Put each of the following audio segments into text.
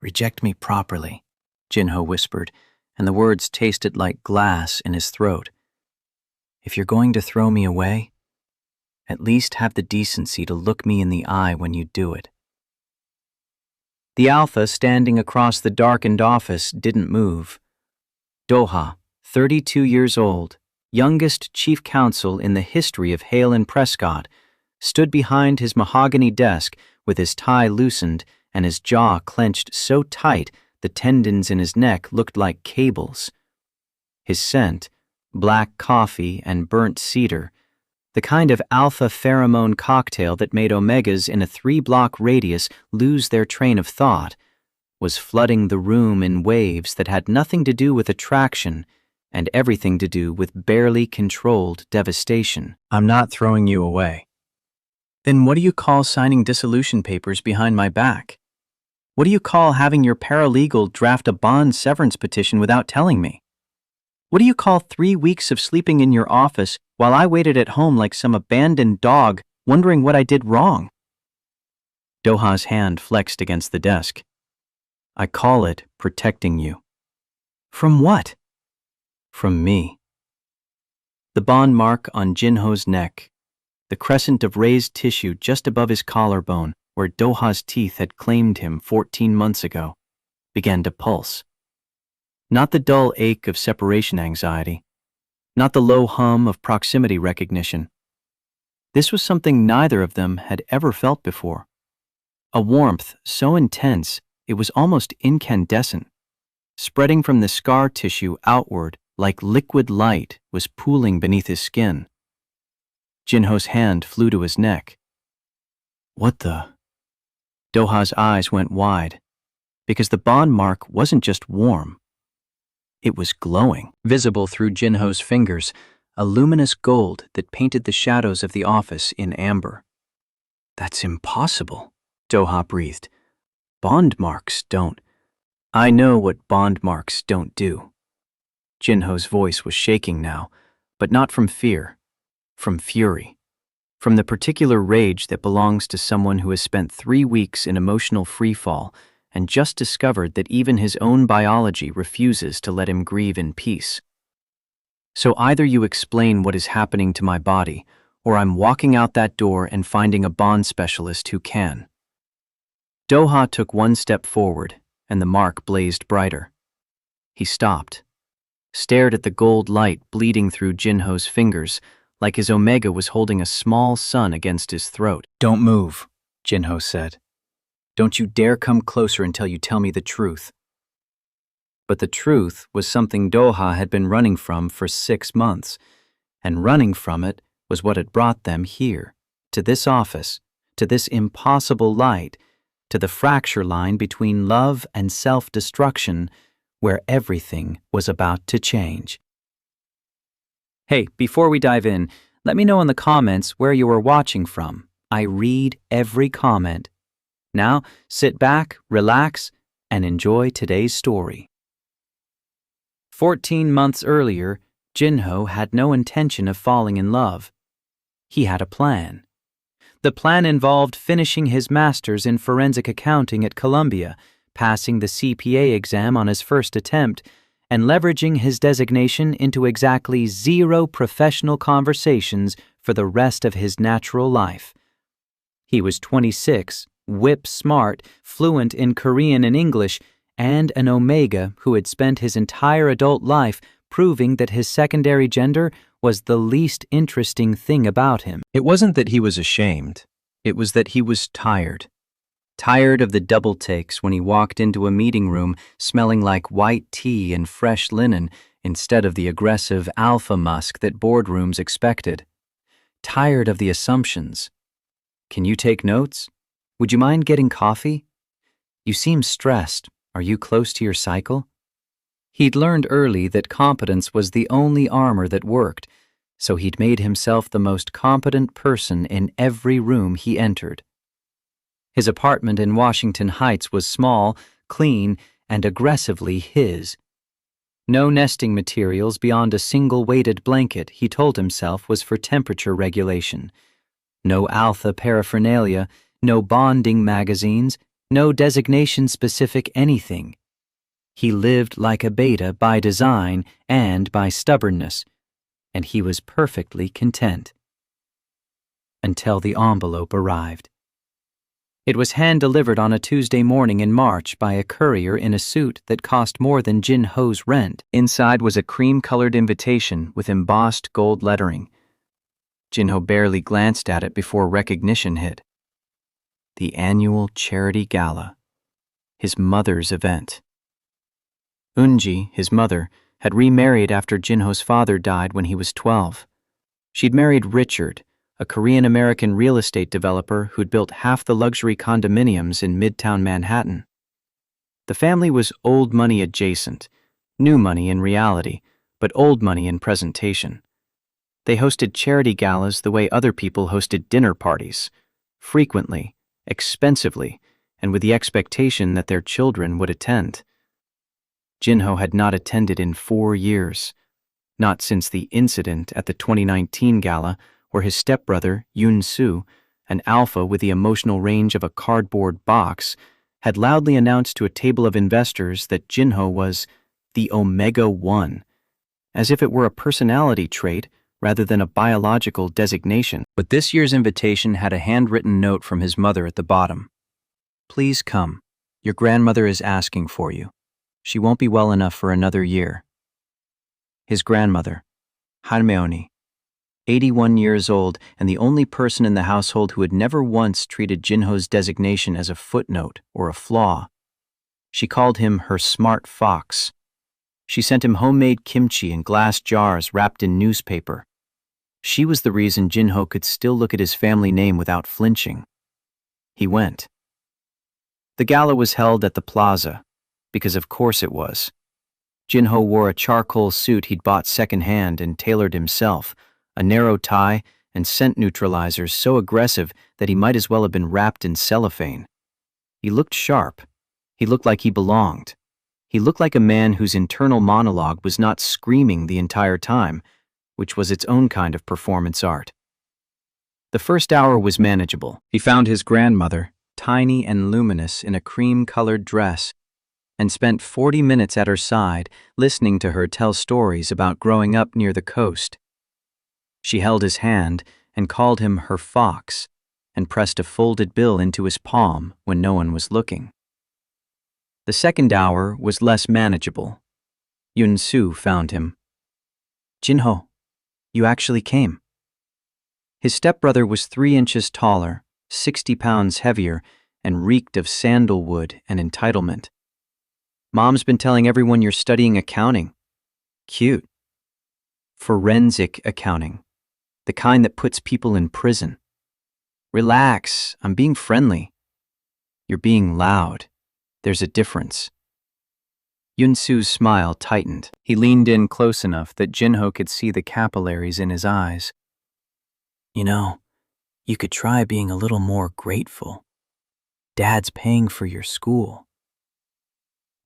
Reject me properly, Jinho whispered, and the words tasted like glass in his throat. If you're going to throw me away, at least have the decency to look me in the eye when you do it. The Alpha standing across the darkened office didn't move. Doha, 32 years old, youngest chief counsel in the history of Hale and Prescott, stood behind his mahogany desk with his tie loosened and his jaw clenched so tight the tendons in his neck looked like cables. His scent, black coffee and burnt cedar, the kind of alpha pheromone cocktail that made omegas in a 3-block radius lose their train of thought, was flooding the room in waves that had nothing to do with attraction and everything to do with barely controlled devastation. I'm not throwing you away. Then what do you call signing dissolution papers behind my back? What do you call having your paralegal draft a bond severance petition without telling me? What do you call 3 weeks of sleeping in your office while I waited at home like some abandoned dog wondering what I did wrong? Doha's hand flexed against the desk. I call it protecting you. From what? From me. The bond mark on Jinho's neck, the crescent of raised tissue just above his collarbone where Doha's teeth had claimed him 14 months ago, began to pulse. Not the dull ache of separation anxiety, not the low hum of proximity recognition. This was something neither of them had ever felt before. A warmth so intense it was almost incandescent, spreading from the scar tissue outward like liquid light was pooling beneath his skin. Jinho's hand flew to his neck. What the? Doha's eyes went wide, because the bond mark wasn't just warm. It was glowing, visible through Jinho's fingers, a luminous gold that painted the shadows of the office in amber. That's impossible, Doha breathed. Bond marks don't. I know what bond marks don't do. Jinho's voice was shaking now, but not from fear, from fury, from the particular rage that belongs to someone who has spent 3 weeks in emotional freefall and just discovered that even his own biology refuses to let him grieve in peace. So either you explain what is happening to my body, or I'm walking out that door and finding a bond specialist who can. Doha took 1 step forward, and the mark blazed brighter. He stopped, stared at the gold light bleeding through Jinho's fingers, like his omega was holding a small sun against his throat. Don't move, Jinho said. Don't you dare come closer until you tell me the truth. But the truth was something Doha had been running from for 6 months, and running from it was what had brought them here, to this office, to this impossible light, to the fracture line between love and self-destruction, where everything was about to change. Hey, before we dive in, let me know in the comments where you are watching from. I read every comment. Now, sit back, relax, and enjoy today's story. 14 months earlier, Jinho had no intention of falling in love. He had a plan. The plan involved finishing his master's in forensic accounting at Columbia, passing the CPA exam on his first attempt, and leveraging his designation into exactly 0 professional conversations for the rest of his natural life. He was 26, whip smart, fluent in Korean and English, and an omega who had spent his entire adult life proving that his secondary gender was the least interesting thing about him. It wasn't that he was ashamed. It was that he was tired. Tired of the double takes when he walked into a meeting room smelling like white tea and fresh linen instead of the aggressive alpha musk that boardrooms expected. Tired of the assumptions. Can you take notes? Would you mind getting coffee? You seem stressed. Are you close to your cycle? He'd learned early that competence was the only armor that worked, so he'd made himself the most competent person in every room he entered. His apartment in Washington Heights was small, clean, and aggressively his. No nesting materials beyond a single weighted blanket, he told himself, was for temperature regulation. No alpha paraphernalia, no bonding magazines, No designation-specific anything. He lived like a beta by design and by stubbornness, and he was perfectly content. Until the envelope arrived. It was hand-delivered on a Tuesday morning in March by a courier in a suit that cost more than Jinho's rent. Inside was a cream-colored invitation with embossed gold lettering. Jinho barely glanced at it before recognition hit. The annual charity gala. His mother's event. Eunji, his mother, had remarried after Jinho's father died when he was 12. She'd married Richard, a Korean-American real estate developer who'd built half the luxury condominiums in Midtown Manhattan. The family was old money adjacent, new money in reality, but old money in presentation. They hosted charity galas the way other people hosted dinner parties, frequently, expensively, and with the expectation that their children would attend. Jinho had not attended in 4 years, not since the incident at the 2019 gala where his stepbrother, Yoon-soo, an alpha with the emotional range of a cardboard box, had loudly announced to a table of investors that Jinho was the Omega One, as if it were a personality trait rather than a biological designation. But this year's invitation had a handwritten note from his mother at the bottom. Please come. Your grandmother is asking for you. She won't be well enough for another year. His grandmother, Hanmeoni, 81 years old and the only person in the household who had never once treated Jinho's designation as a footnote or a flaw. She called him her smart fox. She sent him homemade kimchi in glass jars wrapped in newspaper. She was the reason Jinho could still look at his family name without flinching. He went. The gala was held at the plaza, because of course it was. Jinho wore a charcoal suit he'd bought secondhand and tailored himself, a narrow tie, and scent neutralizers so aggressive that he might as well have been wrapped in cellophane. He looked sharp. He looked like he belonged. He looked like a man whose internal monologue was not screaming the entire time, which was its own kind of performance art. The first hour was manageable. He found his grandmother, tiny and luminous in a cream-colored dress, and spent 40 minutes at her side listening to her tell stories about growing up near the coast. She held his hand and called him her fox and pressed a folded bill into his palm when no one was looking. The second hour was less manageable. Yoon-soo found him. Jinho, you actually came. His stepbrother was 3 inches taller, 60 pounds heavier, and reeked of sandalwood and entitlement. Mom's been telling everyone you're studying accounting. Cute. Forensic accounting. The kind that puts people in prison. Relax, I'm being friendly. You're being loud. There's a difference. Yoon-soo's smile tightened. He leaned in close enough that Jinho could see the capillaries in his eyes. You know, you could try being a little more grateful. Dad's paying for your school.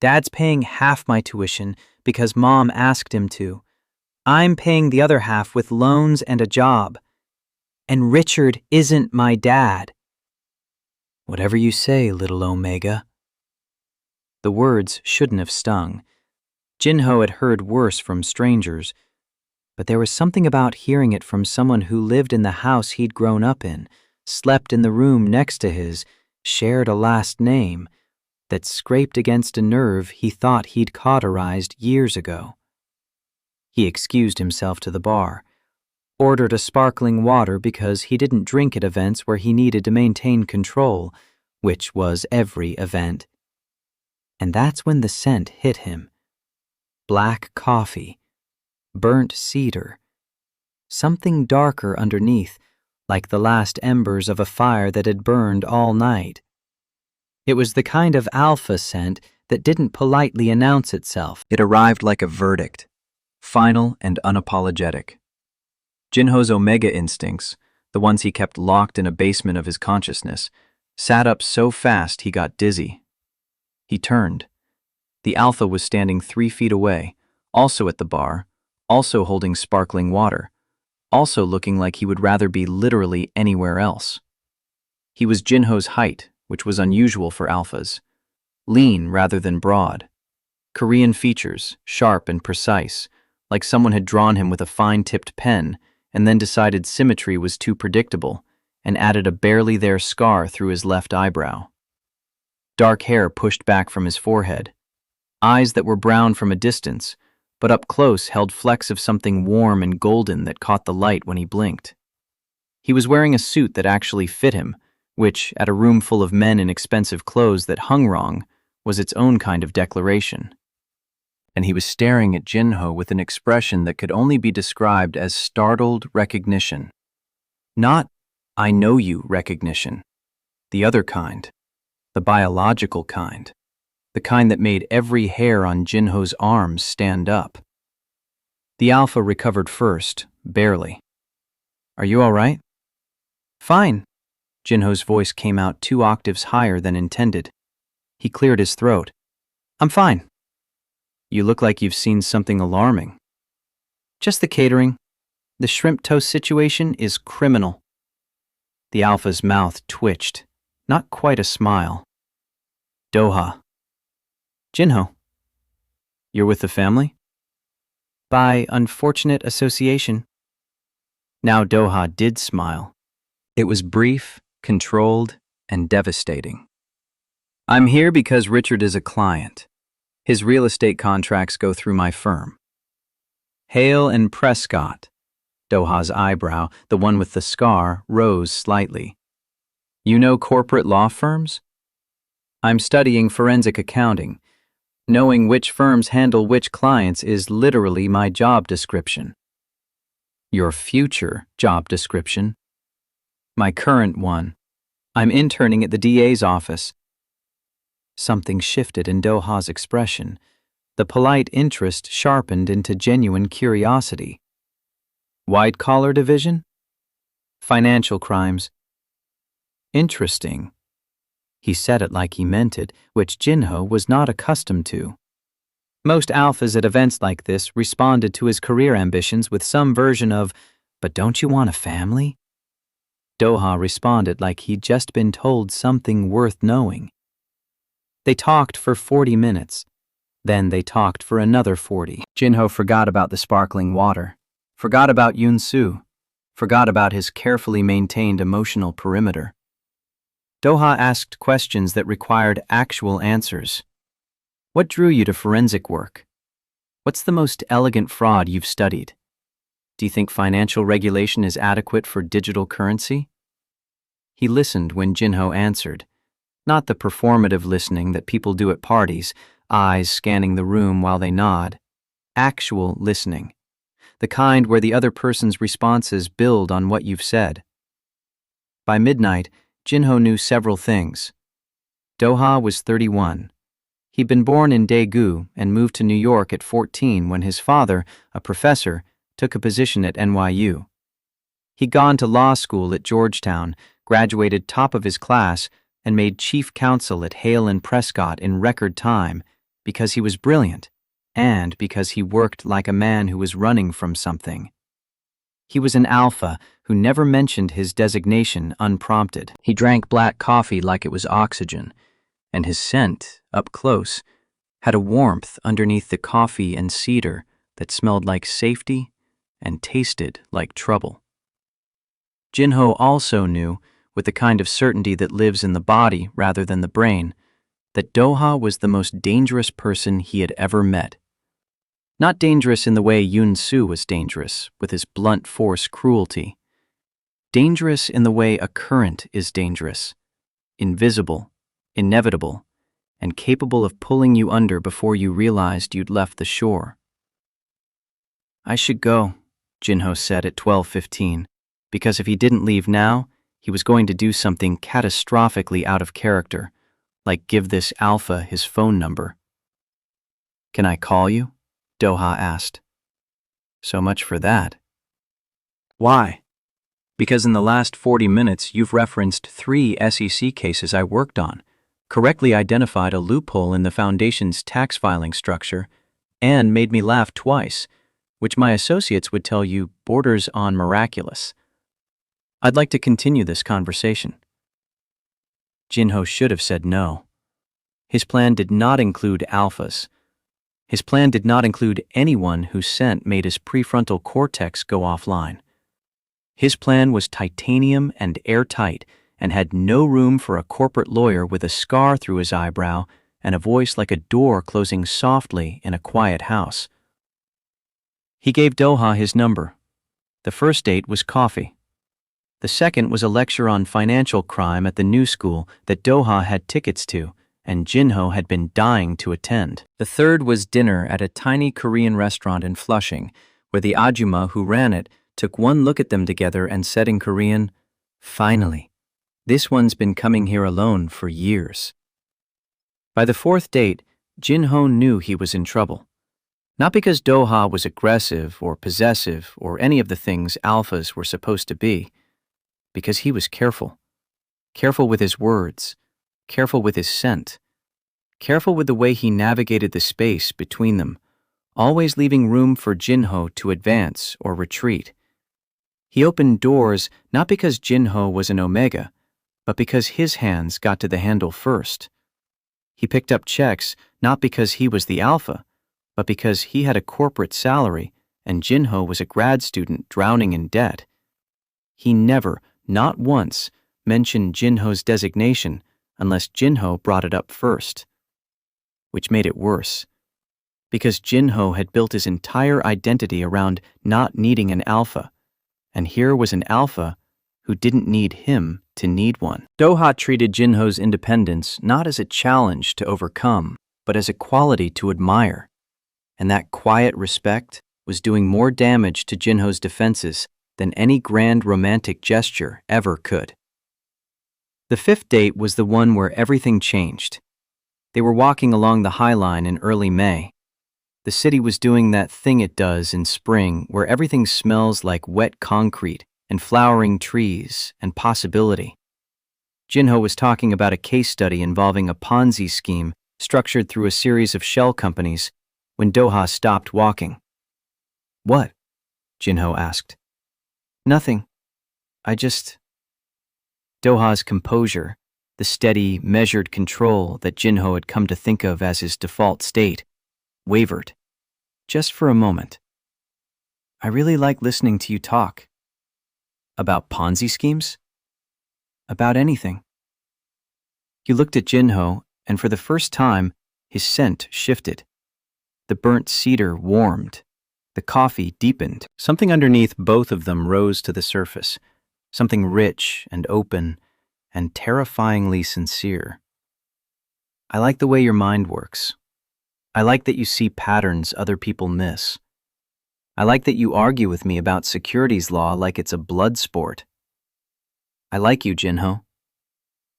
Dad's paying half my tuition because Mom asked him to. I'm paying the other half with loans and a job. And Richard isn't my dad. Whatever you say, little Omega. The words shouldn't have stung. Jinho had heard worse from strangers, but there was something about hearing it from someone who lived in the house he'd grown up in, slept in the room next to his, shared a last name, that scraped against a nerve he thought he'd cauterized years ago. He excused himself to the bar, ordered a sparkling water because he didn't drink at events where he needed to maintain control, which was every event. And that's when the scent hit him. Black coffee, burnt cedar, something darker underneath, like the last embers of a fire that had burned all night. It was the kind of alpha scent that didn't politely announce itself. It arrived like a verdict, final and unapologetic. Jinho's Omega instincts, the ones he kept locked in a basement of his consciousness, sat up so fast he got dizzy. He turned. The alpha was standing 3 feet away, also at the bar, also holding sparkling water, also looking like he would rather be literally anywhere else. He was Jinho's height, which was unusual for alphas. Lean rather than broad. Korean features, sharp and precise, like someone had drawn him with a fine-tipped pen and then decided symmetry was too predictable and added a barely there scar through his left eyebrow. Dark hair pushed back from his forehead. Eyes that were brown from a distance, but up close held flecks of something warm and golden that caught the light when he blinked. He was wearing a suit that actually fit him, which, at a room full of men in expensive clothes that hung wrong, was its own kind of declaration. And he was staring at Jinho with an expression that could only be described as startled recognition. Not, "I know you" recognition. The other kind. The biological kind. The kind that made every hair on Jinho's arms stand up. The alpha recovered first, barely. "Are you all right?" "Fine." Jinho's voice came out 2 octaves higher than intended. He cleared his throat. "I'm fine." "You look like you've seen something alarming." "Just the catering. The shrimp toast situation is criminal." The alpha's mouth twitched, not quite a smile. "Doha." "Jinho." "You're with the family?" "By unfortunate association." Now Doha did smile. It was brief, controlled, and devastating. "I'm here because Richard is a client. His real estate contracts go through my firm." "Hale and Prescott." Doha's eyebrow, the one with the scar, rose slightly. "You know corporate law firms?" "I'm studying forensic accounting. Knowing which firms handle which clients is literally my job description." "Your future job description?" "My current one. I'm interning at the DA's office." Something shifted in Doha's expression. The polite interest sharpened into genuine curiosity. "White-collar division?" "Financial crimes." "Interesting." He said it like he meant it, which Jinho was not accustomed to. Most alphas at events like this responded to his career ambitions with some version of, "But don't you want a family?" Doha responded like he'd just been told something worth knowing. They talked for 40 minutes. Then they talked for another 40. Jinho forgot about the sparkling water, forgot about Yoon-soo, forgot about his carefully maintained emotional perimeter. Doha asked questions that required actual answers. "What drew you to forensic work? What's the most elegant fraud you've studied? Do you think financial regulation is adequate for digital currency?" He listened when Jinho answered, not the performative listening that people do at parties, eyes scanning the room while they nod. Actual listening, the kind where the other person's responses build on what you've said. By midnight, Jinho knew several things. Doha was 31. He'd been born in Daegu and moved to New York at 14 when his father, a professor, took a position at NYU. He'd gone to law school at Georgetown, graduated top of his class, and made chief counsel at Hale and Prescott in record time because he was brilliant and because he worked like a man who was running from something. He was an alpha who never mentioned his designation unprompted. He drank black coffee like it was oxygen, and his scent, up close, had a warmth underneath the coffee and cedar that smelled like safety and tasted like trouble. Jinho also knew, with the kind of certainty that lives in the body rather than the brain, that Doha was the most dangerous person he had ever met. Not dangerous in the way Yoon-soo was dangerous, with his blunt force cruelty. Dangerous in the way a current is dangerous, invisible, inevitable, and capable of pulling you under before you realized you'd left the shore. "I should go," Jinho said at 12:15, because if he didn't leave now, he was going to do something catastrophically out of character, like give this alpha his phone number. "Can I call you?" Doha asked. "So much for that." "Why?" "Because in the last 40 minutes you've referenced 3 SEC cases I worked on, correctly identified a loophole in the Foundation's tax filing structure, and made me laugh twice, which my associates would tell you borders on miraculous. I'd like to continue this conversation." Jinho should have said no. His plan did not include alphas. His plan did not include anyone whose scent made his prefrontal cortex go offline. His plan was titanium and airtight and had no room for a corporate lawyer with a scar through his eyebrow and a voice like a door closing softly in a quiet house. He gave Doha his number. The first date was coffee. The second was a lecture on financial crime at the new school that Doha had tickets to, and Jinho had been dying to attend. The third was dinner at a tiny Korean restaurant in Flushing, where the ajumma who ran it took one look at them together and said in Korean, "Finally, this one's been coming here alone for years." By the fourth date, Jinho knew he was in trouble. Not because Doha was aggressive or possessive or any of the things alphas were supposed to be, because he was careful. Careful with his words, careful with his scent, careful with the way he navigated the space between them, always leaving room for Jinho to advance or retreat. He opened doors not because Jinho was an omega, but because his hands got to the handle first. He picked up checks not because he was the alpha, but because he had a corporate salary and Jinho was a grad student drowning in debt. He never, not once, mentioned Jinho's designation unless Jinho brought it up first. Which made it worse, because Jinho had built his entire identity around not needing an alpha, and here was an alpha who didn't need him to need one. Doha treated Jinho's independence not as a challenge to overcome, but as a quality to admire. And that quiet respect was doing more damage to Jinho's defenses than any grand romantic gesture ever could. The fifth date was the one where everything changed. They were walking along the High Line in early May. The city was doing that thing it does in spring where everything smells like wet concrete and flowering trees and possibility. Jinho was talking about a case study involving a Ponzi scheme structured through a series of shell companies when Doha stopped walking. "What?" Jinho asked. "Nothing. Doha's composure, the steady, measured control that Jinho had come to think of as his default state, wavered. Just for a moment. "I really like listening to you talk." "About Ponzi schemes?" "About anything." He looked at Jinho, and for the first time, his scent shifted. The burnt cedar warmed. The coffee deepened. Something underneath both of them rose to the surface. Something rich and open and terrifyingly sincere. "I like the way your mind works. I like that you see patterns other people miss. I like that you argue with me about securities law like it's a blood sport. I like you, Jinho.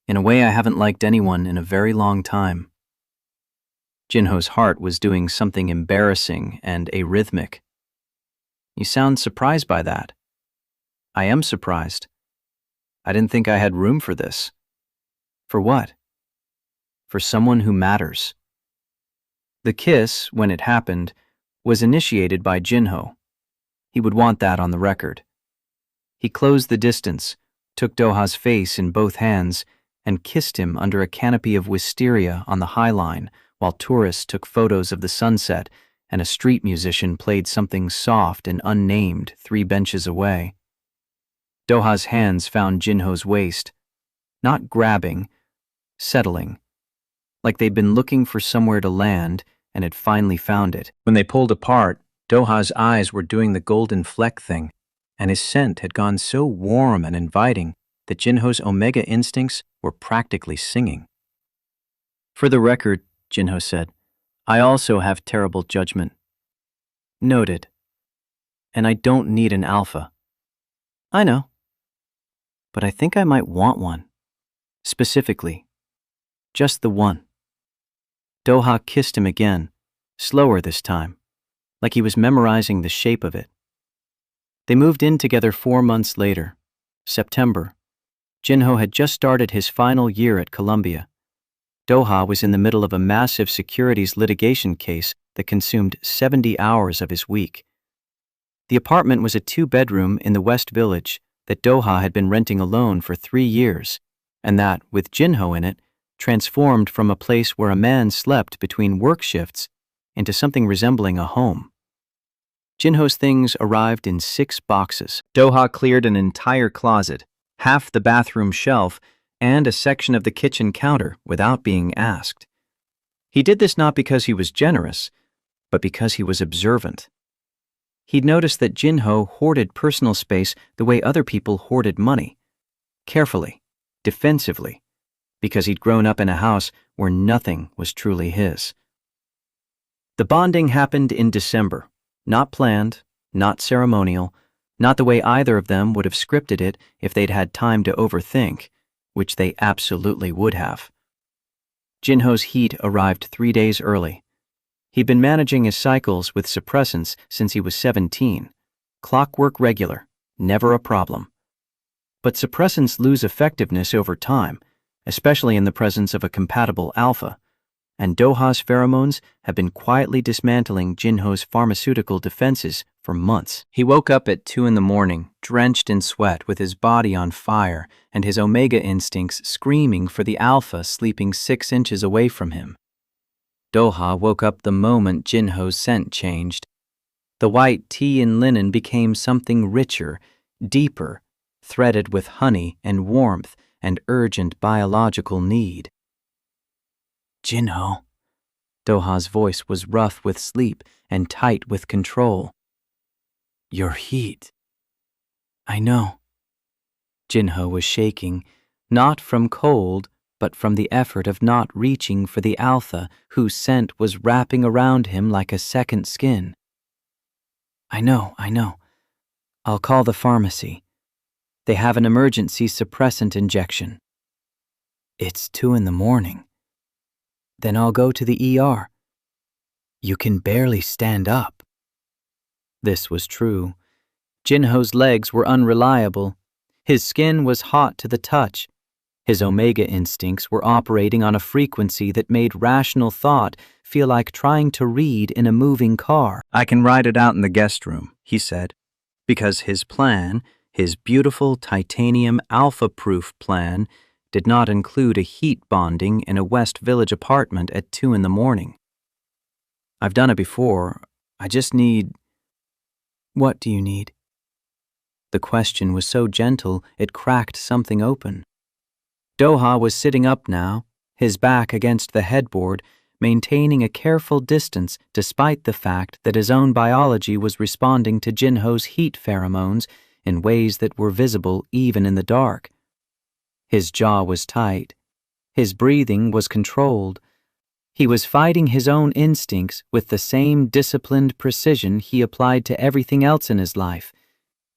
In a way I haven't liked anyone in a very long time." Jinho's heart was doing something embarrassing and arrhythmic. "You sound surprised by that." "I am surprised. I didn't think I had room for this." "For what?" "For someone who matters." The kiss, when it happened, was initiated by Jinho. He would want that on the record. He closed the distance, took Doha's face in both hands, and kissed him under a canopy of wisteria on the High Line while tourists took photos of the sunset and a street musician played something soft and unnamed 3 benches away. Doha's hands found Jinho's waist, not grabbing, settling, like they'd been looking for somewhere to land and had finally found it. When they pulled apart, Doha's eyes were doing the golden fleck thing, and his scent had gone so warm and inviting that Jinho's omega instincts were practically singing. "For the record," Jinho said, "I also have terrible judgment." "Noted. And I don't need an alpha." "I know. But I think I might want one. Specifically. Just the one." Doha kissed him again, slower this time, like he was memorizing the shape of it. They moved in together 4 months later, September. Jinho had just started his final year at Columbia. Doha was in the middle of a massive securities litigation case that consumed 70 hours of his week. The apartment was a 2-bedroom in the West Village that Doha had been renting alone for 3 years, and that, with Jinho in it, transformed from a place where a man slept between work shifts into something resembling a home. Jinho's things arrived in 6 boxes. Doha cleared an entire closet, half the bathroom shelf, and a section of the kitchen counter without being asked. He did this not because he was generous, but because he was observant. He'd noticed that Jinho hoarded personal space the way other people hoarded money, carefully, defensively, because he'd grown up in a house where nothing was truly his. The bonding happened in December, not planned, not ceremonial, not the way either of them would have scripted it if they'd had time to overthink, which they absolutely would have. Jinho's heat arrived 3 days early. He'd been managing his cycles with suppressants since he was 17. Clockwork regular, never a problem. But suppressants lose effectiveness over time, especially in the presence of a compatible alpha, and Doha's pheromones have been quietly dismantling Jinho's pharmaceutical defenses for months. He woke up at 2 a.m, drenched in sweat with his body on fire and his omega instincts screaming for the alpha sleeping 6 inches away from him. Doha woke up the moment Jinho's scent changed. The white tea and linen became something richer, deeper, threaded with honey and warmth and urgent biological need. Jinho. Doha's voice was rough with sleep and tight with control. Your heat. I know. Jinho was shaking, not from cold, but from the effort of not reaching for the alpha whose scent was wrapping around him like a second skin. I know. I'll call the pharmacy. They have an emergency suppressant injection. It's 2 a.m. Then I'll go to the ER. You can barely stand up. This was true. Jinho's legs were unreliable. His skin was hot to the touch. His omega instincts were operating on a frequency that made rational thought feel like trying to read in a moving car. I can ride it out in the guest room, he said, because his plan, his beautiful titanium alpha-proof plan, did not include a heat bonding in a West Village apartment at 2 a.m. I've done it before. I just need... What do you need? The question was so gentle it cracked something open. Doha was sitting up now, his back against the headboard, maintaining a careful distance despite the fact that his own biology was responding to Jinho's heat pheromones in ways that were visible even in the dark. His jaw was tight. His breathing was controlled. He was fighting his own instincts with the same disciplined precision he applied to everything else in his life,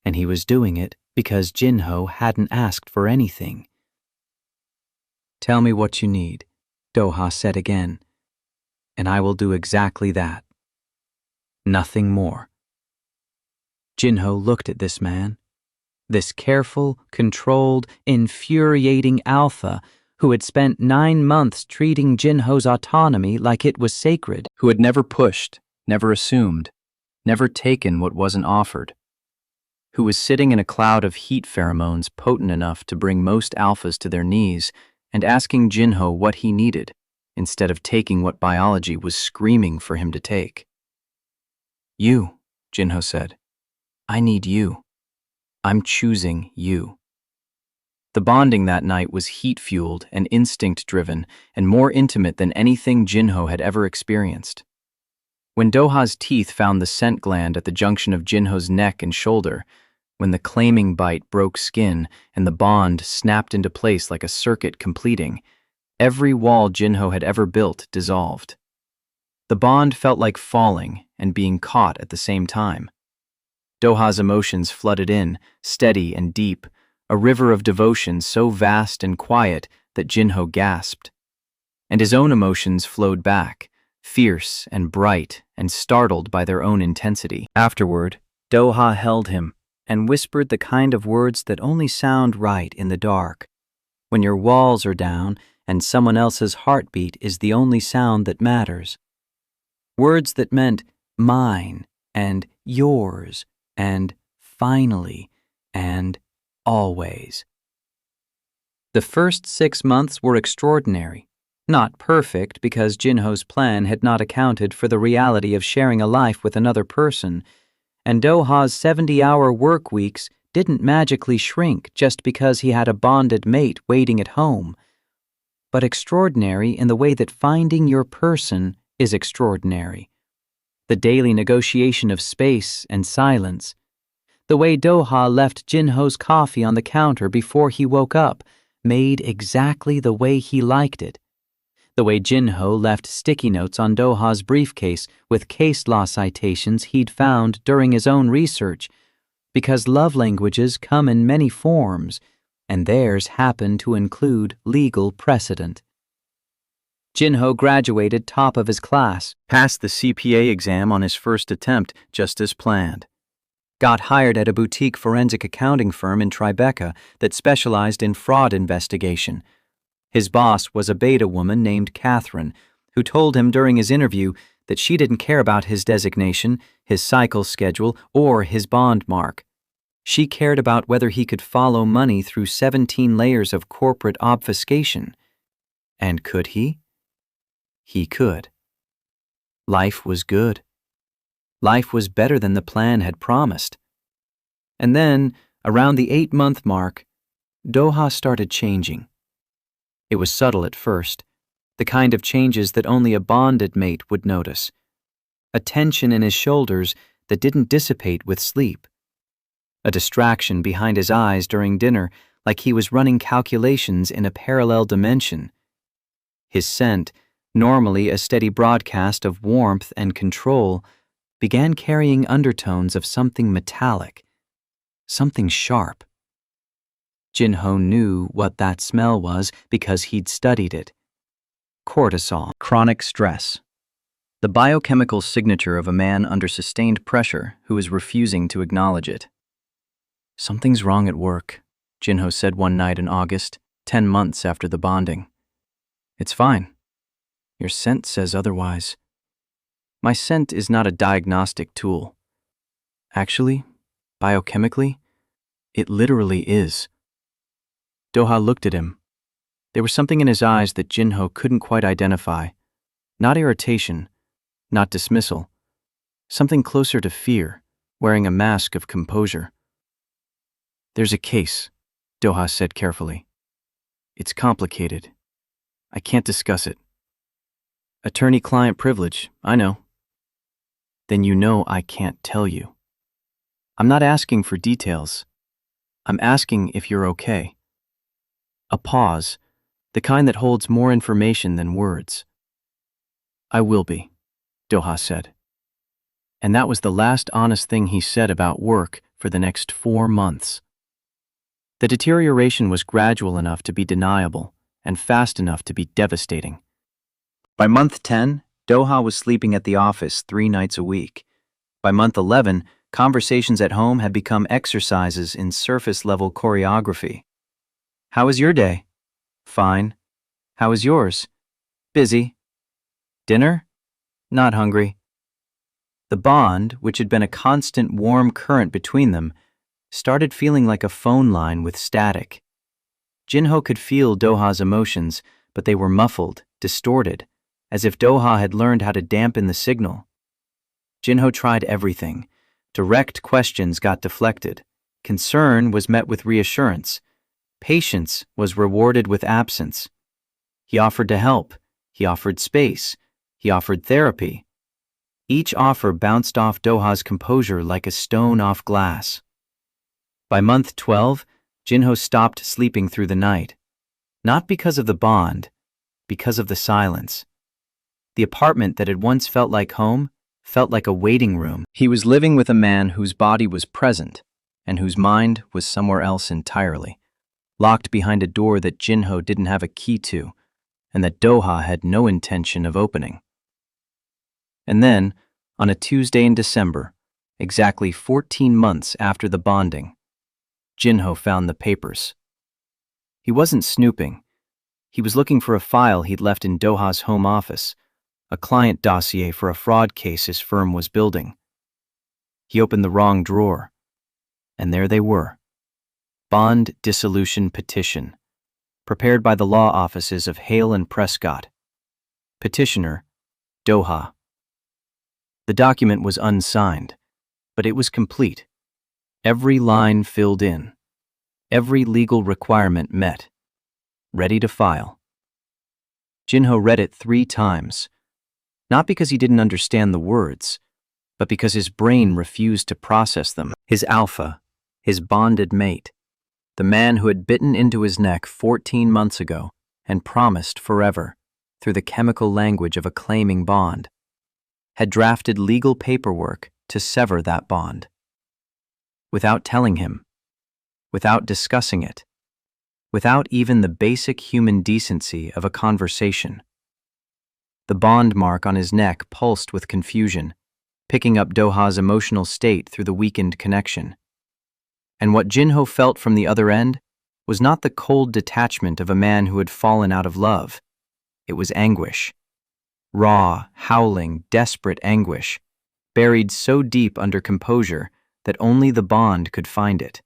and he was doing it because Jinho hadn't asked for anything. Tell me what you need, Doha said again, and I will do exactly that. Nothing more. Jinho looked at this man. This careful, controlled, infuriating alpha who had spent 9 months treating Jinho's autonomy like it was sacred, who had never pushed, never assumed, never taken what wasn't offered, who was sitting in a cloud of heat pheromones potent enough to bring most alphas to their knees and asking Jinho what he needed instead of taking what biology was screaming for him to take. You, Jinho said. I need you. I'm choosing you. The bonding that night was heat-fueled and instinct-driven and more intimate than anything Jinho had ever experienced. When Doha's teeth found the scent gland at the junction of Jinho's neck and shoulder, when the claiming bite broke skin and the bond snapped into place like a circuit completing, every wall Jinho had ever built dissolved. The bond felt like falling and being caught at the same time. Doha's emotions flooded in, steady and deep, a river of devotion so vast and quiet that Jinho gasped. And his own emotions flowed back, fierce and bright and startled by their own intensity. Afterward, Doha held him and whispered the kind of words that only sound right in the dark, when your walls are down and someone else's heartbeat is the only sound that matters. Words that meant mine and yours and finally and always. The first 6 months were extraordinary. Not perfect because Jinho's plan had not accounted for the reality of sharing a life with another person, and Doha's 70-hour work weeks didn't magically shrink just because he had a bonded mate waiting at home. But extraordinary in the way that finding your person is extraordinary. The daily negotiation of space and silence. The way Doha left Jinho's coffee on the counter before he woke up, made exactly the way he liked it. The way Jinho left sticky notes on Doha's briefcase with case law citations he'd found during his own research, because love languages come in many forms, and theirs happen to include legal precedent. Jinho graduated top of his class, passed the CPA exam on his first attempt just as planned. Got hired at a boutique forensic accounting firm in Tribeca that specialized in fraud investigation. His boss was a beta woman named Catherine, who told him during his interview that she didn't care about his designation, his cycle schedule, or his bond mark. She cared about whether he could follow money through 17 layers of corporate obfuscation. And could he? He could. Life was good. Life was better than the plan had promised. And then, around the 8-month mark, Doha started changing. It was subtle at first, the kind of changes that only a bonded mate would notice. A tension in his shoulders that didn't dissipate with sleep. A distraction behind his eyes during dinner, like he was running calculations in a parallel dimension. His scent, normally a steady broadcast of warmth and control, began carrying undertones of something metallic, something sharp. Jinho knew what that smell was because he'd studied it. Cortisol, chronic stress. The biochemical signature of a man under sustained pressure who is refusing to acknowledge it. "Something's wrong at work," Jinho said one night in August, 10 months after the bonding. "It's fine. Your scent says otherwise." "My scent is not a diagnostic tool. Actually, biochemically, it literally is." Doha looked at him. There was something in his eyes that Jinho couldn't quite identify. Not irritation, not dismissal. Something closer to fear, wearing a mask of composure. "There's a case," Doha said carefully. "It's complicated. I can't discuss it." "Attorney-client privilege, I know." "Then you know I can't tell you. I'm not asking for details. I'm asking if you're okay." A pause, the kind that holds more information than words. "I will be," Doha said. And that was the last honest thing he said about work for the next 4 months. The deterioration was gradual enough to be deniable and fast enough to be devastating. By month 10, Doha was sleeping at the office 3 nights a week. By month 11, conversations at home had become exercises in surface-level choreography. "How was your day?" "Fine." "How was yours?" "Busy." "Dinner?" "Not hungry." The bond, which had been a constant warm current between them, started feeling like a phone line with static. Jinho could feel Doha's emotions, but they were muffled, distorted, as if Doha had learned how to dampen the signal. Jinho tried everything. Direct questions got deflected. Concern was met with reassurance. Patience was rewarded with absence. He offered to help. He offered space. He offered therapy. Each offer bounced off Doha's composure like a stone off glass. By month 12, Jinho stopped sleeping through the night. Not because of the bond, because of the silence. The apartment that had once felt like home felt like a waiting room. He was living with a man whose body was present and whose mind was somewhere else entirely, locked behind a door that Jinho didn't have a key to and that Doha had no intention of opening. And then, on a Tuesday in December, exactly 14 months after the bonding, Jinho found the papers. He wasn't snooping. He was looking for a file he'd left in Doha's home office, a client dossier for a fraud case his firm was building. He opened the wrong drawer, and there they were. Bond dissolution petition. prepared by the law offices of Hale and Prescott. Petitioner, Doha. The document was unsigned, but it was complete. Every line filled in. Every legal requirement met. Ready to file. Jinho read it 3 times, not because he didn't understand the words, but because his brain refused to process them. His alpha, his bonded mate, the man who had bitten into his neck 14 months ago and promised forever, through the chemical language of a claiming bond, had drafted legal paperwork to sever that bond. Without telling him, without discussing it, without even the basic human decency of a conversation. The bond mark on his neck pulsed with confusion, picking up Doha's emotional state through the weakened connection. And what Jinho felt from the other end was not the cold detachment of a man who had fallen out of love. It was anguish. Raw, howling, desperate anguish, buried so deep under composure that only the bond could find it.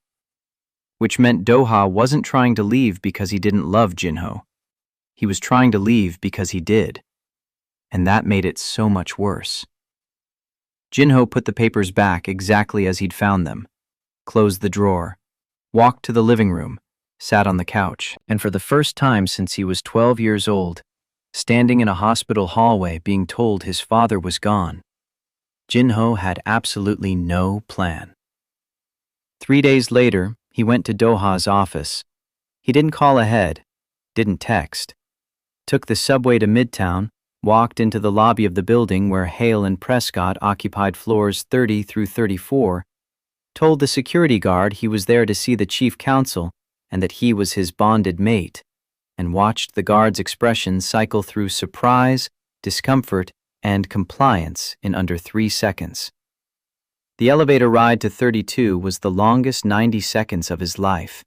Which meant Doha wasn't trying to leave because he didn't love Jinho. He was trying to leave because he did. And that made it so much worse. Jinho put the papers back exactly as he'd found them, closed the drawer, walked to the living room, sat on the couch, and for the first time since he was 12 years old, standing in a hospital hallway being told his father was gone, Jinho had absolutely no plan. 3 days later, he went to Doha's office. He didn't call ahead, didn't text. Took the subway to Midtown, walked into the lobby of the building where Hale and Prescott occupied floors 30 through 34, told the security guard he was there to see the chief counsel and that he was his bonded mate, and watched the guard's expression cycle through surprise, discomfort, and compliance in under 3 seconds. The elevator ride to 32 was the longest 90 seconds of his life.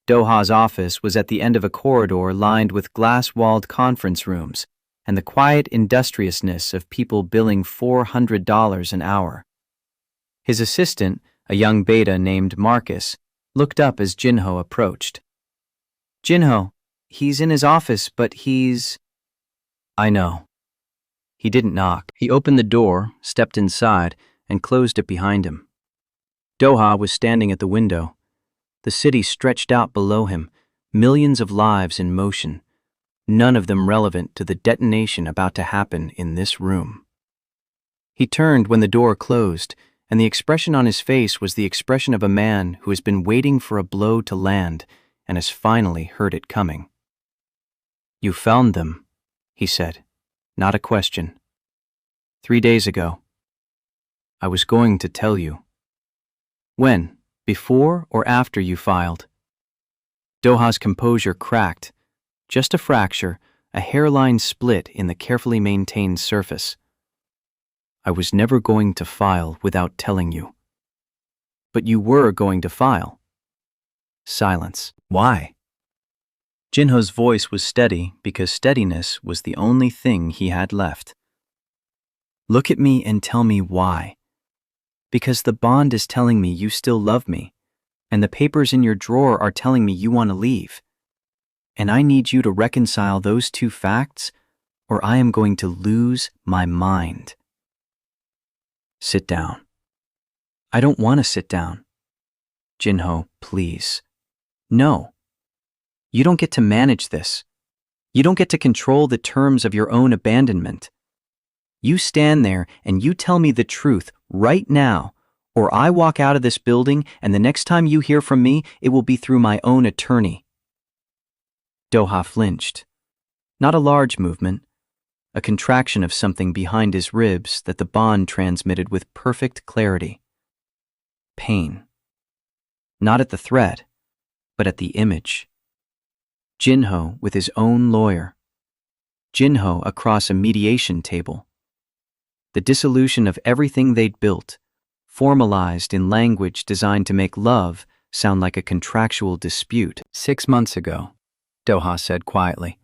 Doha's office was at the end of a corridor lined with glass-walled conference rooms and the quiet industriousness of people billing $400 an hour. His assistant, a young beta named Marcus, looked up as Jinho approached. "Jinho, he's in his office, but he's—" "I know." He didn't knock. He opened the door, stepped inside, and closed it behind him. Doha was standing at the window. The city stretched out below him, millions of lives in motion, none of them relevant to the detonation about to happen in this room. He turned when the door closed, and the expression on his face was the expression of a man who has been waiting for a blow to land and has finally heard it coming. "You found them," he said, not a question. "3 days ago. I was going to tell you." "When? Before or after you filed?" Doha's composure cracked. Just a fracture, a hairline split in the carefully maintained surface. "I was never going to file without telling you." "But you were going to file." Silence. "Why?" Jinho's voice was steady because steadiness was the only thing he had left. "Look at me and tell me why. Because the bond is telling me you still love me, and the papers in your drawer are telling me you want to leave. And I need you to reconcile those 2 facts, or I am going to lose my mind." "Sit down." "I don't want to sit down." "Jinho, please." "No. You don't get to manage this. You don't get to control the terms of your own abandonment. You stand there and you tell me the truth right now, or I walk out of this building and the next time you hear from me, it will be through my own attorney." Doha flinched. Not a large movement, a contraction of something behind his ribs that the bond transmitted with perfect clarity. Pain. Not at the threat, but at the image. Jinho with his own lawyer. Jinho across a mediation table. The dissolution of everything they'd built, formalized in language designed to make love sound like a contractual dispute. 6 months ago, Doha said quietly,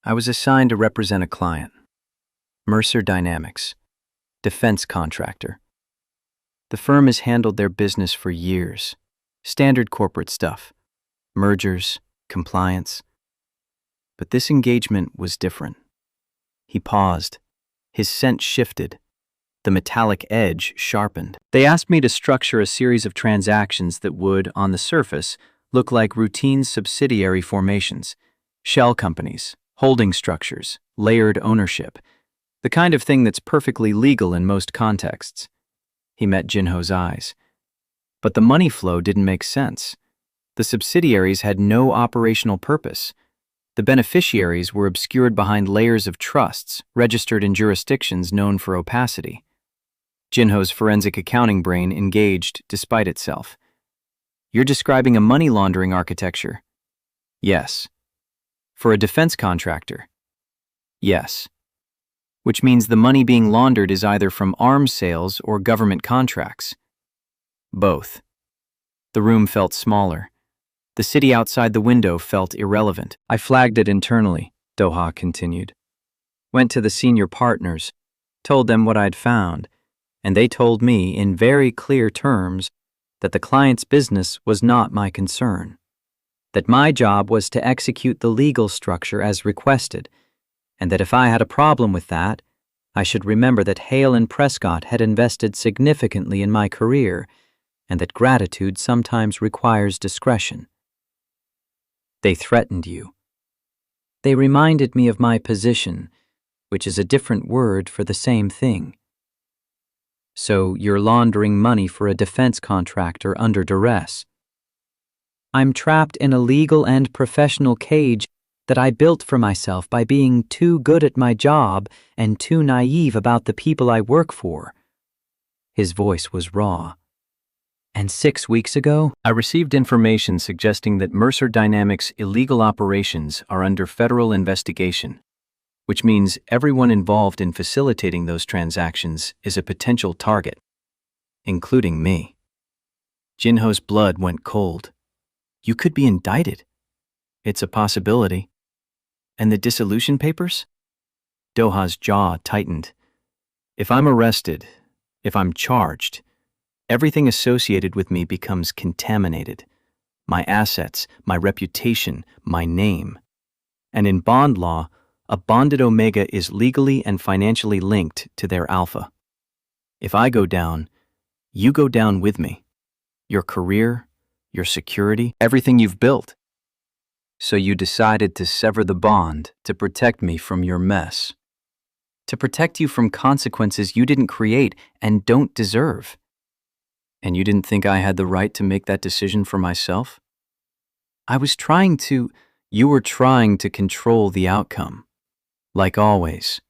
I was assigned to represent a client. Mercer Dynamics, defense contractor. The firm has handled their business for years. Standard corporate stuff. Mergers, compliance. But this engagement was different. He paused. His scent shifted. The metallic edge sharpened. They asked me to structure a series of transactions that would, on the surface, look like routine subsidiary formations, shell companies, holding structures, layered ownership, the kind of thing that's perfectly legal in most contexts. He met Jinho's eyes. But the money flow didn't make sense. The subsidiaries had no operational purpose. The beneficiaries were obscured behind layers of trusts registered in jurisdictions known for opacity. Jinho's forensic accounting brain engaged despite itself. You're describing a money laundering architecture? Yes. For a defense contractor? Yes. Which means the money being laundered is either from arms sales or government contracts. Both. The room felt smaller. The city outside the window felt irrelevant. I flagged it internally, Doha continued. Went to the senior partners, told them what I'd found, and they told me in very clear terms that the client's business was not my concern, that my job was to execute the legal structure as requested, and that if I had a problem with that, I should remember that Hale and Prescott had invested significantly in my career, and that gratitude sometimes requires discretion. They threatened you. They reminded me of my position, which is a different word for the same thing. So you're laundering money for a defense contractor under duress. I'm trapped in a legal and professional cage that I built for myself by being too good at my job and too naive about the people I work for. His voice was raw. And 6 weeks ago, I received information suggesting that Mercer Dynamics' illegal operations are under federal investigation, which means everyone involved in facilitating those transactions is a potential target, including me. Jinho's blood went cold. You could be indicted. It's a possibility. And the dissolution papers? Doha's jaw tightened. If I'm arrested, if I'm charged, everything associated with me becomes contaminated. My assets, my reputation, my name. And in bond law, a bonded omega is legally and financially linked to their alpha. If I go down, you go down with me. Your career, your security, everything you've built. So you decided to sever the bond to protect me from your mess. To protect you from consequences you didn't create and don't deserve. And you didn't think I had the right to make that decision for myself? You were trying to control the outcome. Like always.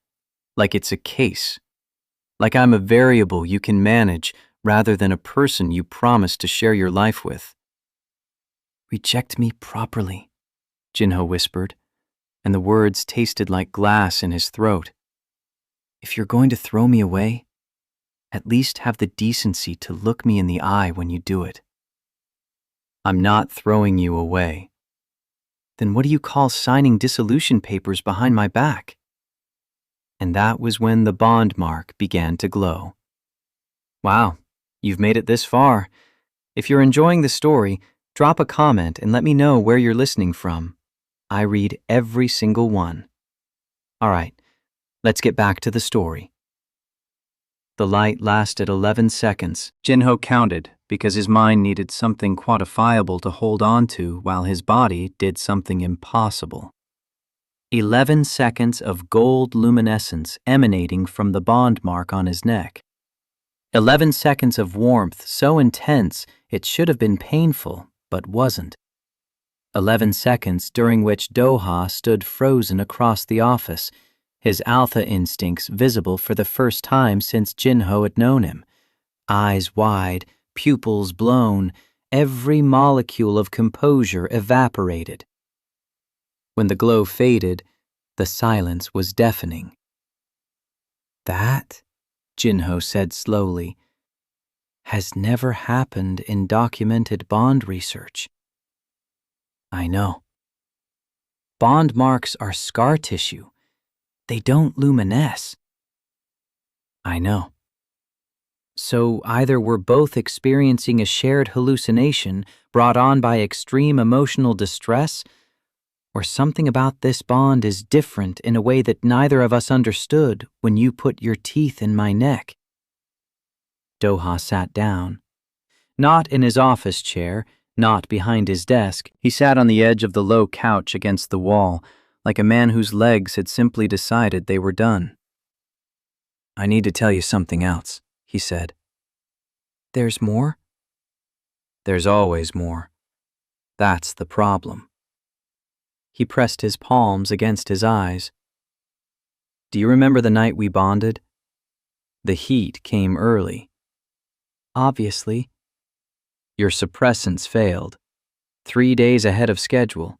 Like it's a case. Like I'm a variable you can manage rather than a person you promised to share your life with. Reject me properly, Jinho whispered, and the words tasted like glass in his throat. If you're going to throw me away, at least have the decency to look me in the eye when you do it. I'm not throwing you away. Then what do you call signing dissolution papers behind my back? And that was when the bond mark began to glow. Wow, you've made it this far. If you're enjoying the story, drop a comment and let me know where you're listening from. I read every single one. All right, let's get back to the story. The light lasted 11 seconds. Jinho counted because his mind needed something quantifiable to hold on to while his body did something impossible. 11 seconds of gold luminescence emanating from the bond mark on his neck. 11 seconds of warmth so intense it should have been painful, but wasn't. 11 seconds during which Doha stood frozen across the office, his alpha instincts visible for the first time since Jinho had known him. Eyes wide, pupils blown, every molecule of composure evaporated. When the glow faded, the silence was deafening. That, Jinho said slowly, has never happened in documented bond research. I know. Bond marks are scar tissue. They don't luminesce. I know. So either we're both experiencing a shared hallucination brought on by extreme emotional distress, Or something about this bond is different in a way that neither of us understood when you put your teeth in my neck. Doha sat down. Not in his office chair, not behind his desk. He sat on the edge of the low couch against the wall, like a man whose legs had simply decided they were done. I need to tell you something else, he said. There's more? There's always more. That's the problem. He pressed his palms against his eyes. Do you remember the night we bonded? The heat came early. Obviously. Your suppressants failed, 3 days ahead of schedule,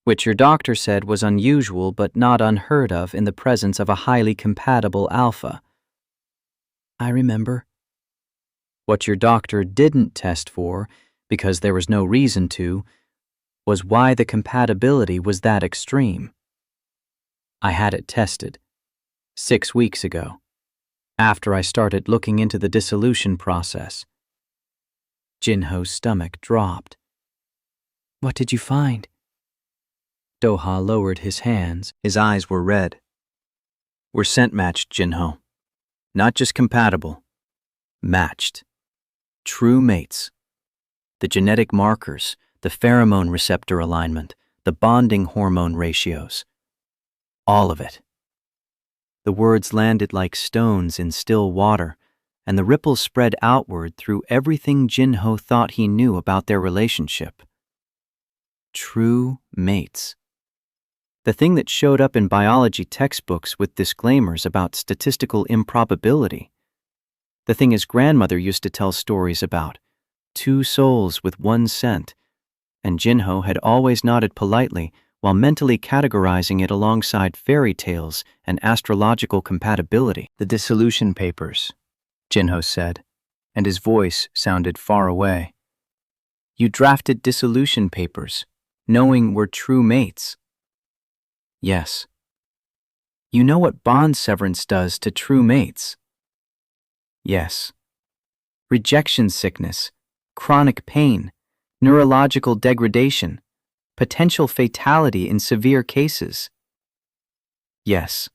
which your doctor said was unusual but not unheard of in the presence of a highly compatible alpha. I remember. What your doctor didn't test for, because there was no reason to, was why the compatibility was that extreme. I had it tested 6 weeks ago, after I started looking into the dissolution process. Jinho's stomach dropped. What did you find? Doha lowered his hands. His eyes were red. We're scent-matched, Jinho. Not just compatible. Matched. True mates. The genetic markers, the pheromone receptor alignment, the bonding hormone ratios. All of it. The words landed like stones in still water, and the ripples spread outward through everything Jinho thought he knew about their relationship. True mates. The thing that showed up in biology textbooks with disclaimers about statistical improbability. The thing his grandmother used to tell stories about. 2 souls with 1 scent. And Jinho had always nodded politely while mentally categorizing it alongside fairy tales and astrological compatibility. The dissolution papers, Jinho said, and his voice sounded far away. You drafted dissolution papers, knowing we're true mates. Yes. You know what bond severance does to true mates? Yes. Rejection sickness, chronic pain, neurological degradation, potential fatality in severe cases. Yes.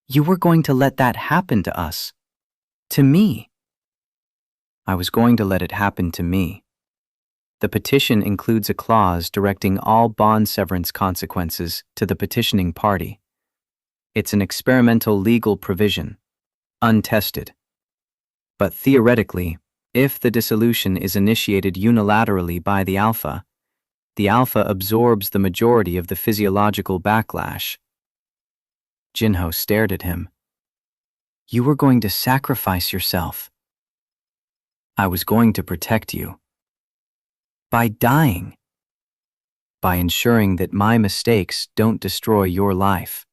You were going to let that happen to us. To me. I was going to let it happen to me. The petition includes a clause directing all bond severance consequences to the petitioning party. It's an experimental legal provision, untested. But theoretically, if the dissolution is initiated unilaterally by the alpha absorbs the majority of the physiological backlash. Jinho stared at him. You were going to sacrifice yourself. I was going to protect you. By dying. By ensuring that my mistakes don't destroy your life.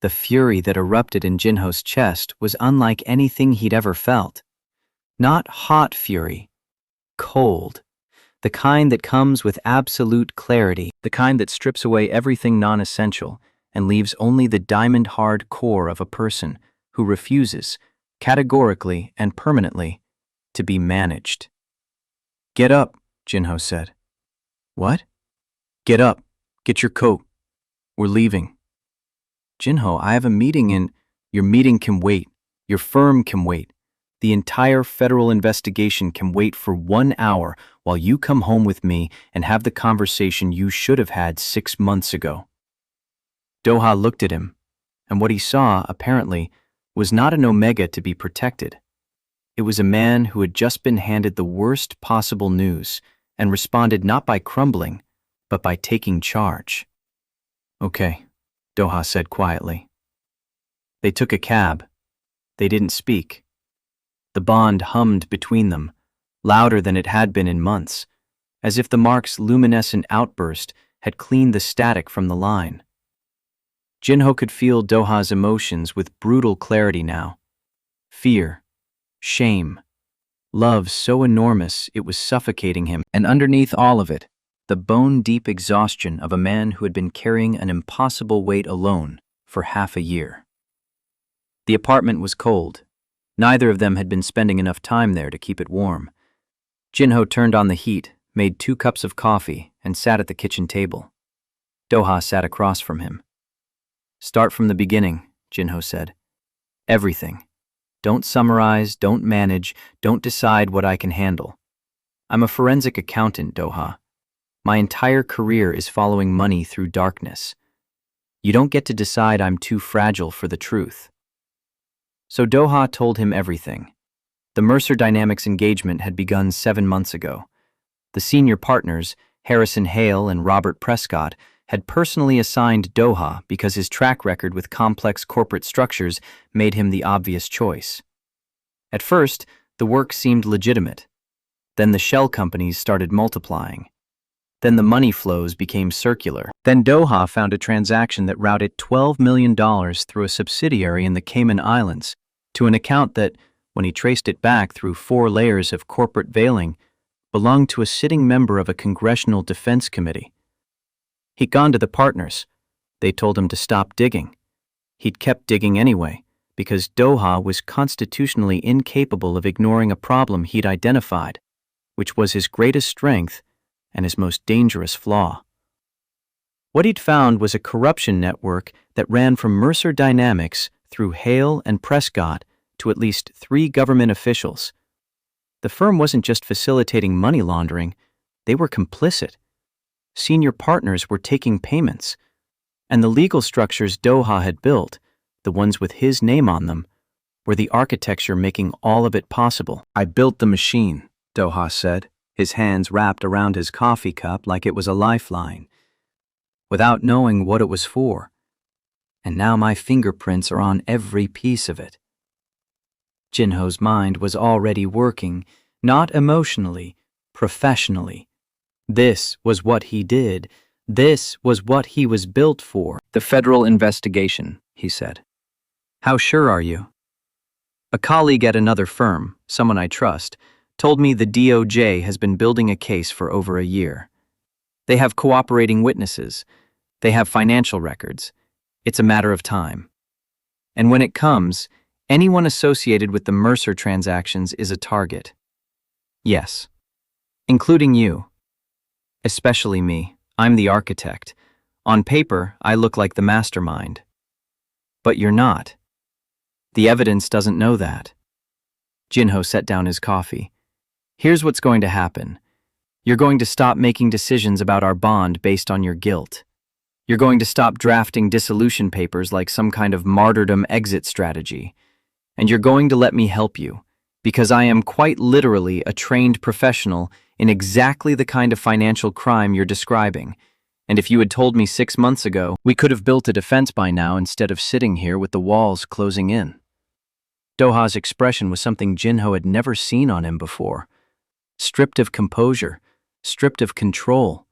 The fury that erupted in Jinho's chest was unlike anything he'd ever felt. Not hot fury, cold. The kind that comes with absolute clarity, the kind that strips away everything non-essential and leaves only the diamond-hard core of a person who refuses, categorically and permanently, to be managed. Get up, Jinho said. What? Get up. Get your coat. We're leaving. Jinho, I have a meeting and your meeting can wait. Your firm can wait. The entire federal investigation can wait for 1 hour while you come home with me and have the conversation you should have had 6 months ago. Doha looked at him, and what he saw, apparently, was not an omega to be protected. It was a man who had just been handed the worst possible news and responded not by crumbling, but by taking charge. Okay, Doha said quietly. They took a cab. They didn't speak. The bond hummed between them, louder than it had been in months, as if the mark's luminescent outburst had cleaned the static from the line. Jinho could feel Doha's emotions with brutal clarity now. Fear, shame, love so enormous it was suffocating him, and underneath all of it, the bone-deep exhaustion of a man who had been carrying an impossible weight alone for half a year. The apartment was cold. Neither of them had been spending enough time there to keep it warm. Jinho turned on the heat, made 2 cups of coffee, and sat at the kitchen table. Doha sat across from him. "Start from the beginning," Jinho said. "Everything. Don't summarize, don't manage, don't decide what I can handle. I'm a forensic accountant, Doha. My entire career is following money through darkness. You don't get to decide I'm too fragile for the truth." So Doha told him everything. The Mercer Dynamics engagement had begun 7 months ago. The senior partners, Harrison Hale and Robert Prescott, had personally assigned Doha because his track record with complex corporate structures made him the obvious choice. At first, the work seemed legitimate. Then the shell companies started multiplying. Then the money flows became circular. Then Doha found a transaction that routed $12 million through a subsidiary in the Cayman Islands to an account that, when he traced it back through 4 layers of corporate veiling, belonged to a sitting member of a congressional defense committee. He'd gone to the partners. They told him to stop digging. He'd kept digging anyway, because Doha was constitutionally incapable of ignoring a problem he'd identified, which was his greatest strength and his most dangerous flaw. What he'd found was a corruption network that ran from Mercer Dynamics through Hale and Prescott to at least 3 government officials. The firm wasn't just facilitating money laundering, they were complicit. Senior partners were taking payments, and the legal structures Doha had built, the ones with his name on them, were the architecture making all of it possible. "I built the machine," Doha said, his hands wrapped around his coffee cup like it was a lifeline, without knowing what it was for. And now my fingerprints are on every piece of it. Jinho's mind was already working, not emotionally, professionally. This was what he did. This was what he was built for. "The federal investigation," he said. "How sure are you?" "A colleague at another firm, someone I trust, told me the DOJ has been building a case for over a year. They have cooperating witnesses. They have financial records. It's a matter of time. And when it comes, anyone associated with the Mercer transactions is a target. Yes, including you. Especially me. I'm the architect. On paper, I look like the mastermind. But you're not. The evidence doesn't know that." Jinho set down his coffee. "Here's what's going to happen. You're going to stop making decisions about our bond based on your guilt. You're going to stop drafting dissolution papers like some kind of martyrdom exit strategy. And you're going to let me help you, because I am quite literally a trained professional in exactly the kind of financial crime you're describing. And if you had told me 6 months ago, we could have built a defense by now instead of sitting here with the walls closing in." Doha's expression was something Jinho had never seen on him before. Stripped of composure, stripped of control,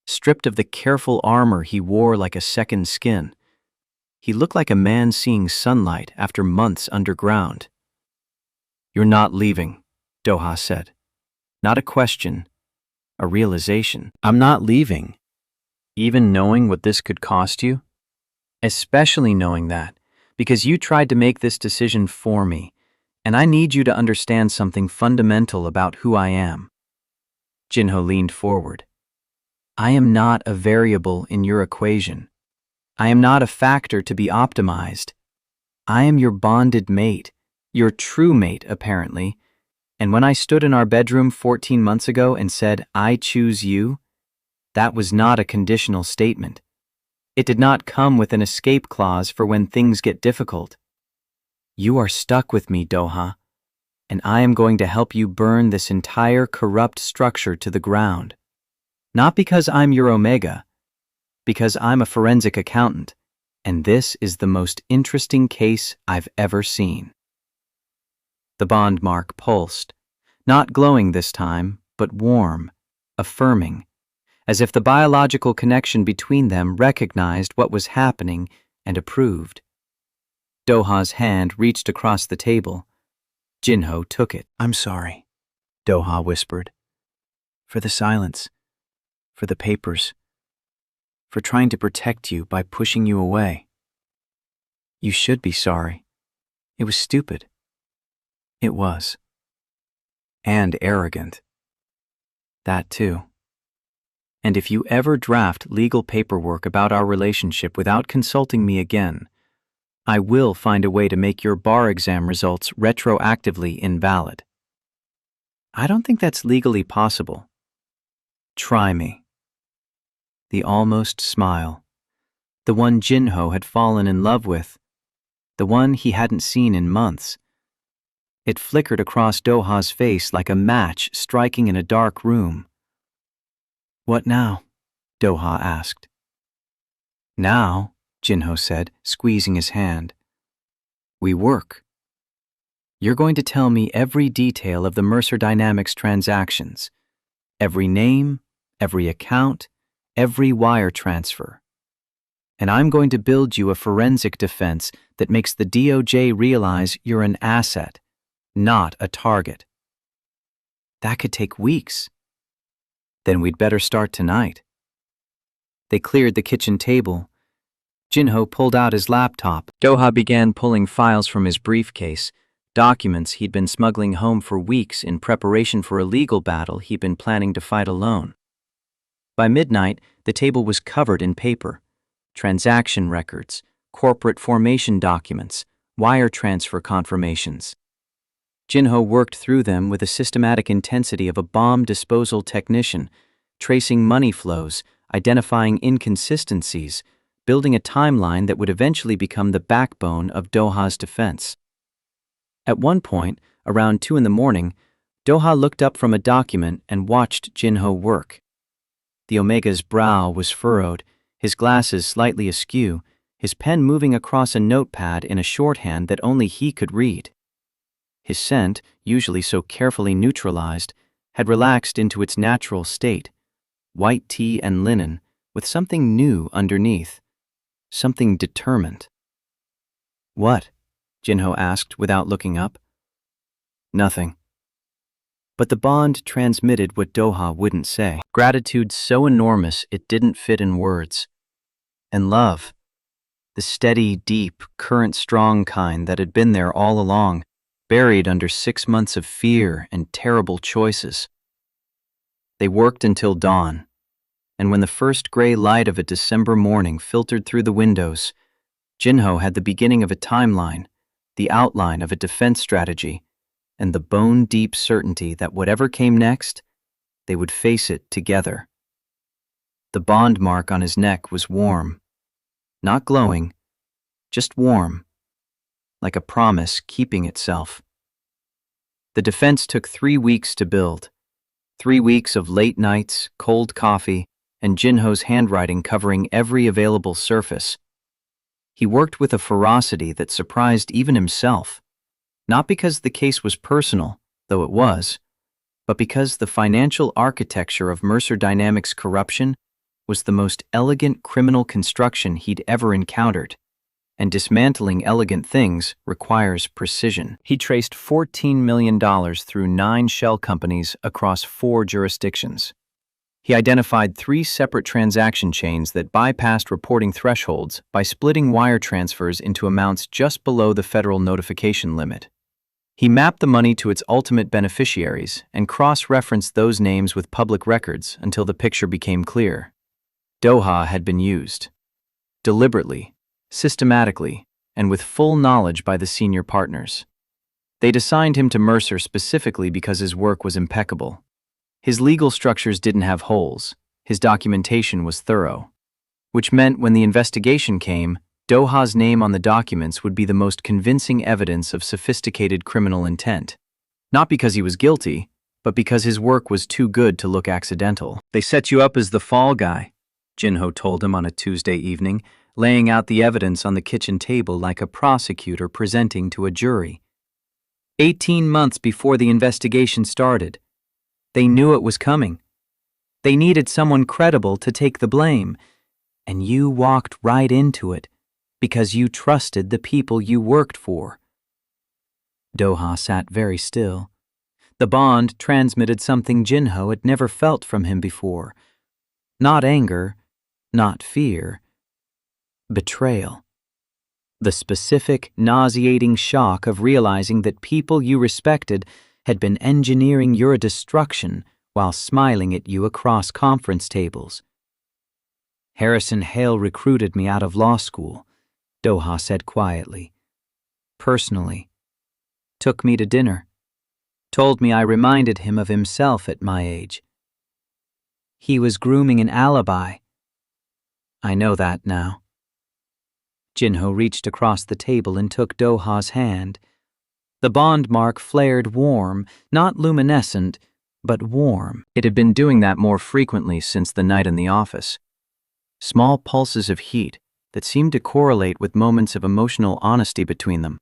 stripped of the careful armor he wore like a second skin. He looked like a man seeing sunlight after months underground. "You're not leaving," Doha said. Not a question, a realization. "I'm not leaving. Even knowing what this could cost you? Especially knowing that, because you tried to make this decision for me, and I need you to understand something fundamental about who I am." Jinho leaned forward. "I am not a variable in your equation. I am not a factor to be optimized. I am your bonded mate, your true mate, apparently. And when I stood in our bedroom 14 months ago and said, 'I choose you,' that was not a conditional statement. It did not come with an escape clause for when things get difficult. You are stuck with me, Doha, and I am going to help you burn this entire corrupt structure to the ground. Not because I'm your omega, because I'm a forensic accountant, and this is the most interesting case I've ever seen." The bond mark pulsed, not glowing this time, but warm, affirming, as if the biological connection between them recognized what was happening and approved. Doha's hand reached across the table. Jinho took it. "I'm sorry," Doha whispered. "For the silence, for the papers, for trying to protect you by pushing you away. You should be sorry. It was stupid. It was. And arrogant. That too." And if you ever draft legal paperwork about our relationship without consulting me again, I will find a way to make your bar exam results retroactively invalid. I don't think that's legally possible. Try me. The almost smile. The one Jinho had fallen in love with. The one he hadn't seen in months. It flickered across Doha's face like a match striking in a dark room. What now? Doha asked. Now, Jinho said, squeezing his hand. We work. You're going to tell me every detail of the Mercer Dynamics transactions. Every name, every account, every wire transfer. And I'm going to build you a forensic defense that makes the DOJ realize you're an asset, not a target. That could take weeks. Then we'd better start tonight. They cleared the kitchen table. Jinho pulled out his laptop. Doha began pulling files from his briefcase, documents he'd been smuggling home for weeks in preparation for a legal battle he'd been planning to fight alone. By midnight, the table was covered in paper. Transaction records, corporate formation documents, wire transfer confirmations. Jinho worked through them with the systematic intensity of a bomb disposal technician, tracing money flows, identifying inconsistencies, building a timeline that would eventually become the backbone of Doha's defense. At one point, around 2 a.m, Doha looked up from a document and watched Jinho work. The Omega's brow was furrowed, his glasses slightly askew, his pen moving across a notepad in a shorthand that only he could read. His scent, usually so carefully neutralized, had relaxed into its natural state, white tea and linen, with something new underneath, something determined. What? Jinho asked without looking up. Nothing. But the bond transmitted what Doha wouldn't say. Gratitude so enormous it didn't fit in words. And love, the steady, deep, current-strong kind that had been there all along, buried under 6 months of fear and terrible choices. They worked until dawn, and when the first gray light of a December morning filtered through the windows, Jinho had the beginning of a timeline, the outline of a defense strategy, and the bone-deep certainty that whatever came next, they would face it together. The bond mark on his neck was warm, not glowing, just warm, like a promise keeping itself. The defense took 3 weeks to build, 3 weeks of late nights, cold coffee, and Jinho's handwriting covering every available surface. He worked with a ferocity that surprised even himself, not because the case was personal, though it was, but because the financial architecture of Mercer Dynamics' corruption was the most elegant criminal construction he'd ever encountered, and dismantling elegant things requires precision. He traced $14 million through 9 shell companies across 4 jurisdictions. He identified 3 separate transaction chains that bypassed reporting thresholds by splitting wire transfers into amounts just below the federal notification limit. He mapped the money to its ultimate beneficiaries and cross-referenced those names with public records until the picture became clear. Doha had been used. Deliberately, systematically, and with full knowledge by the senior partners. They'd assigned him to Mercer specifically because his work was impeccable. His legal structures didn't have holes. His documentation was thorough. Which meant when the investigation came, Doha's name on the documents would be the most convincing evidence of sophisticated criminal intent. Not because he was guilty, but because his work was too good to look accidental. They set you up as the fall guy, Jinho told him on a Tuesday evening, laying out the evidence on the kitchen table like a prosecutor presenting to a jury. 18 months before the investigation started. They knew it was coming. They needed someone credible to take the blame, and you walked right into it because you trusted the people you worked for. Doha sat very still. The bond transmitted something Jinho had never felt from him before. Not anger, not fear. Betrayal. The specific, nauseating shock of realizing that people you respected had been engineering your destruction while smiling at you across conference tables. Harrison Hale recruited me out of law school, Doha said quietly. Personally. Took me to dinner. Told me I reminded him of himself at my age. He was grooming an alibi. I know that now. Jinho reached across the table and took Doha's hand. The bond mark flared warm, not luminescent, but warm. It had been doing that more frequently since the night in the office. Small pulses of heat that seemed to correlate with moments of emotional honesty between them,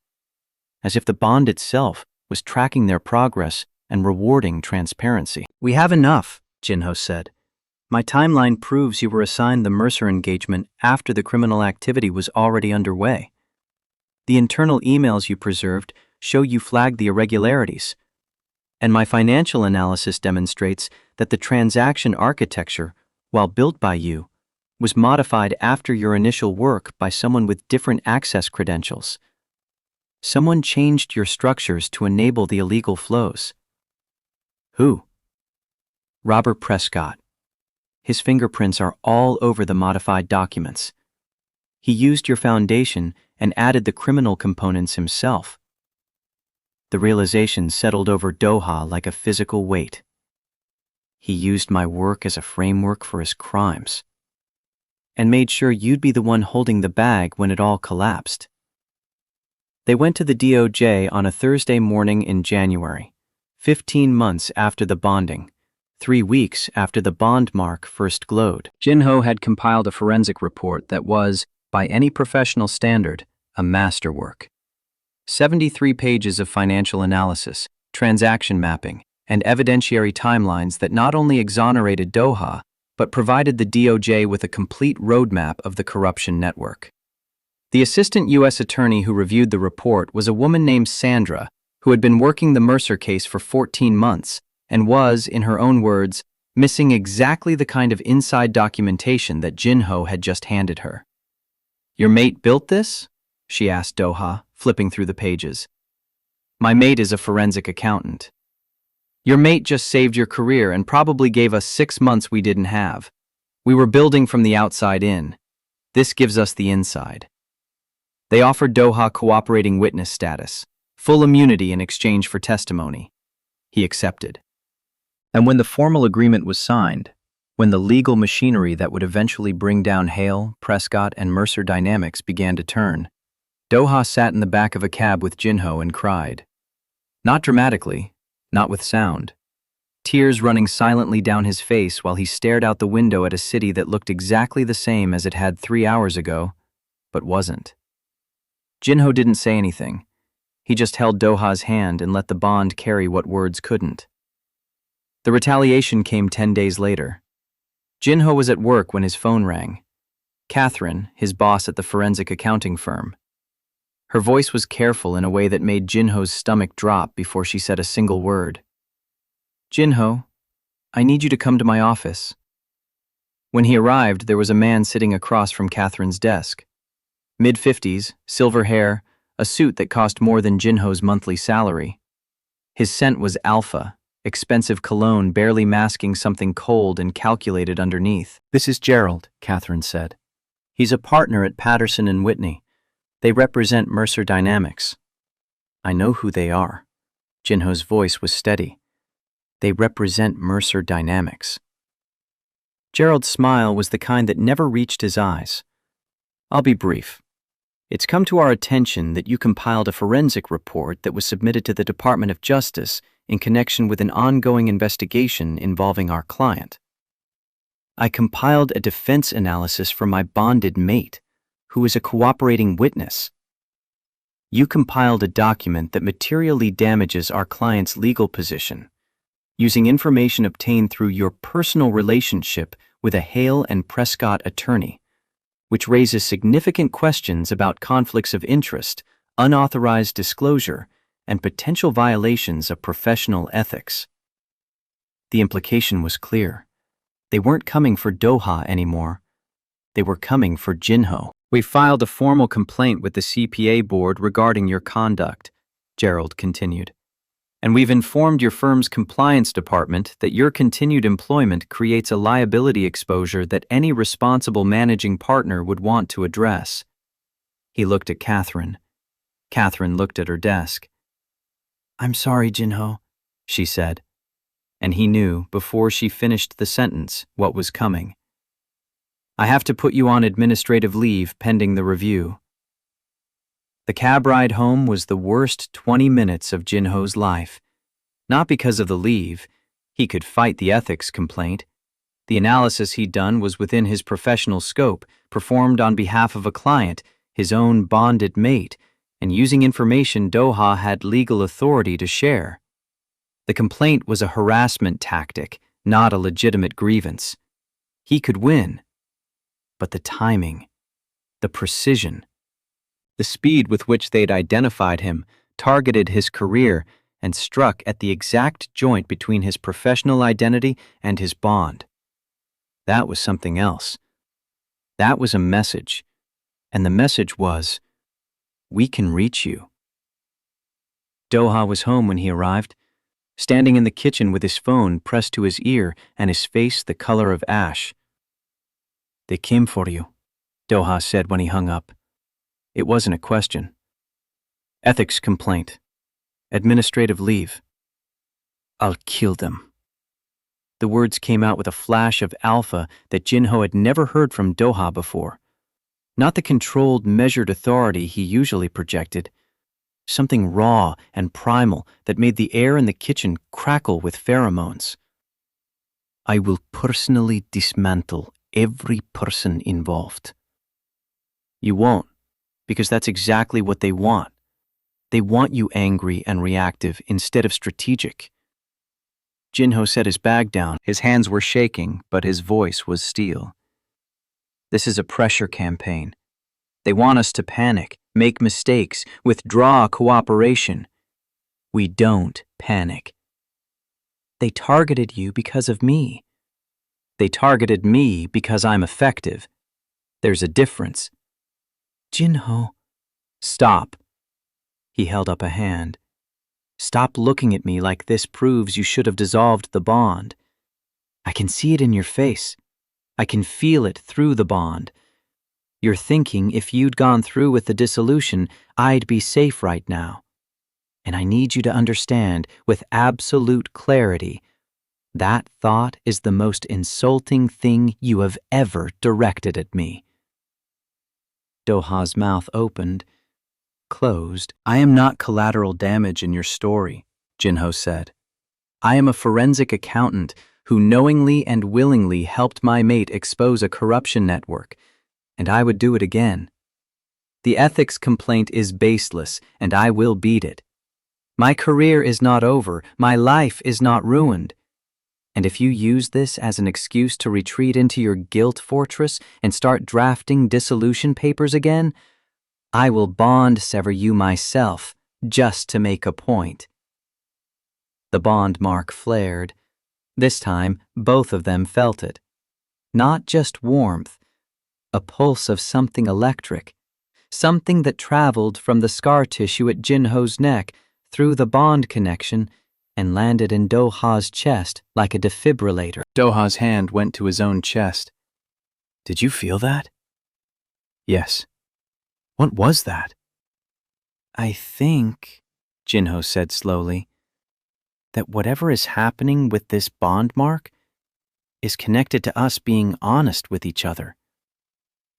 as if the bond itself was tracking their progress and rewarding transparency. "We have enough," Jinho said. "My timeline proves you were assigned the Mercer engagement after the criminal activity was already underway. The internal emails you preserved show you flagged the irregularities. And my financial analysis demonstrates that the transaction architecture, while built by you, was modified after your initial work by someone with different access credentials. Someone changed your structures to enable the illegal flows." "Who?" "Robert Prescott. His fingerprints are all over the modified documents. He used your foundation and added the criminal components himself." The realization settled over Doha like a physical weight. He used my work as a framework for his crimes, and made sure you'd be the one holding the bag when it all collapsed. They went to the DOJ on a Thursday morning in January, 15 months after the bonding, 3 weeks after the bond mark first glowed. Jinho had compiled a forensic report that was, by any professional standard, a masterwork. 73 pages of financial analysis, transaction mapping, and evidentiary timelines that not only exonerated Doha, but provided the DOJ with a complete roadmap of the corruption network. The assistant U.S. attorney who reviewed the report was a woman named Sandra, who had been working the Mercer case for 14 months and was, in her own words, missing exactly the kind of inside documentation that Jinho had just handed her. "Your mate built this?" she asked Doha, flipping through the pages. "My mate is a forensic accountant." "Your mate just saved your career and probably gave us 6 months we didn't have. We were building from the outside in. This gives us the inside." They offered Doha cooperating witness status, full immunity in exchange for testimony. He accepted. And when the formal agreement was signed, when the legal machinery that would eventually bring down Hale, Prescott, and Mercer Dynamics began to turn, Doha sat in the back of a cab with Jinho and cried. Not dramatically, not with sound. Tears running silently down his face while he stared out the window at a city that looked exactly the same as it had 3 hours ago, but wasn't. Jinho didn't say anything. He just held Doha's hand and let the bond carry what words couldn't. The retaliation came 10 days later. Jinho was at work when his phone rang. Catherine, his boss at the forensic accounting firm. Her voice was careful in a way that made Jinho's stomach drop before she said a single word. "Jinho, I need you to come to my office." When he arrived, there was a man sitting across from Catherine's desk. Mid-50s, silver hair, a suit that cost more than Jinho's monthly salary. His scent was alpha, expensive cologne barely masking something cold and calculated underneath. "This is Gerald," Catherine said. "He's a partner at Patterson and Whitney. They represent Mercer Dynamics." "I know who they are." Jinho's voice was steady. "They represent Mercer Dynamics." Gerald's smile was the kind that never reached his eyes. "I'll be brief. It's come to our attention that you compiled a forensic report that was submitted to the Department of Justice in connection with an ongoing investigation involving our client. I compiled a defense analysis for my bonded mate, who is a cooperating witness. You compiled a document that materially damages our client's legal position, using information obtained through your personal relationship with a Hale and Prescott attorney, which raises significant questions about conflicts of interest, unauthorized disclosure, and potential violations of professional ethics. The implication was clear. They weren't coming for Doha anymore. They were coming for Jinho. "We filed a formal complaint with the CPA board regarding your conduct," Gerald continued. And we've informed your firm's compliance department that your continued employment creates a liability exposure that any responsible managing partner would want to address. He looked at Catherine. Catherine looked at her desk. "I'm sorry, Jinho," she said. And he knew, before she finished the sentence, what was coming. "I have to put you on administrative leave pending the review." The cab ride home was the worst 20 minutes of Jinho's life. Not because of the leave. He could fight the ethics complaint. The analysis he'd done was within his professional scope, performed on behalf of a client, his own bonded mate, and using information Doha had legal authority to share. The complaint was a harassment tactic, not a legitimate grievance. He could win. But the timing, the precision, the speed with which they'd identified him, targeted his career, and struck at the exact joint between his professional identity and his bond. That was something else. That was a message. And the message was, "We can reach you." Doha was home when he arrived, standing in the kitchen with his phone pressed to his ear and his face the color of ash. "They came for you," Doha said when he hung up. It wasn't a question. "Ethics complaint. Administrative leave. I'll kill them." The words came out with a flash of alpha that Jinho had never heard from Doha before. Not the controlled, measured authority he usually projected. Something raw and primal that made the air in the kitchen crackle with pheromones. "I will personally dismantle every person involved." "You won't, because that's exactly what they want. They want you angry and reactive instead of strategic." Jinho set his bag down. His hands were shaking, but his voice was steel. "This is a pressure campaign. They want us to panic, make mistakes, withdraw cooperation. We don't panic. They targeted you because of me. They targeted me because I'm effective. There's a difference." "Jinho." "Stop." He held up a hand. "Stop looking at me like this proves you should have dissolved the bond. I can see it in your face. I can feel it through the bond. You're thinking if you'd gone through with the dissolution, I'd be safe right now. And I need you to understand with absolute clarity, that thought is the most insulting thing you have ever directed at me." Doha's mouth opened, closed. "I am not collateral damage in your story," Jinho said. "I am a forensic accountant who knowingly and willingly helped my mate expose a corruption network, and I would do it again. The ethics complaint is baseless, and I will beat it. My career is not over, my life is not ruined. And if you use this as an excuse to retreat into your guilt fortress and start drafting dissolution papers again, I will bond sever you myself, just to make a point." The bond mark flared. This time, both of them felt it. Not just warmth, a pulse of something electric, something that traveled from the scar tissue at Jinho's neck through the bond connection and landed in Doha's chest like a defibrillator. Doha's hand went to his own chest. "Did you feel that?" "Yes." "What was that?" "I think," Jinho said slowly, "that whatever is happening with this bond mark is connected to us being honest with each other.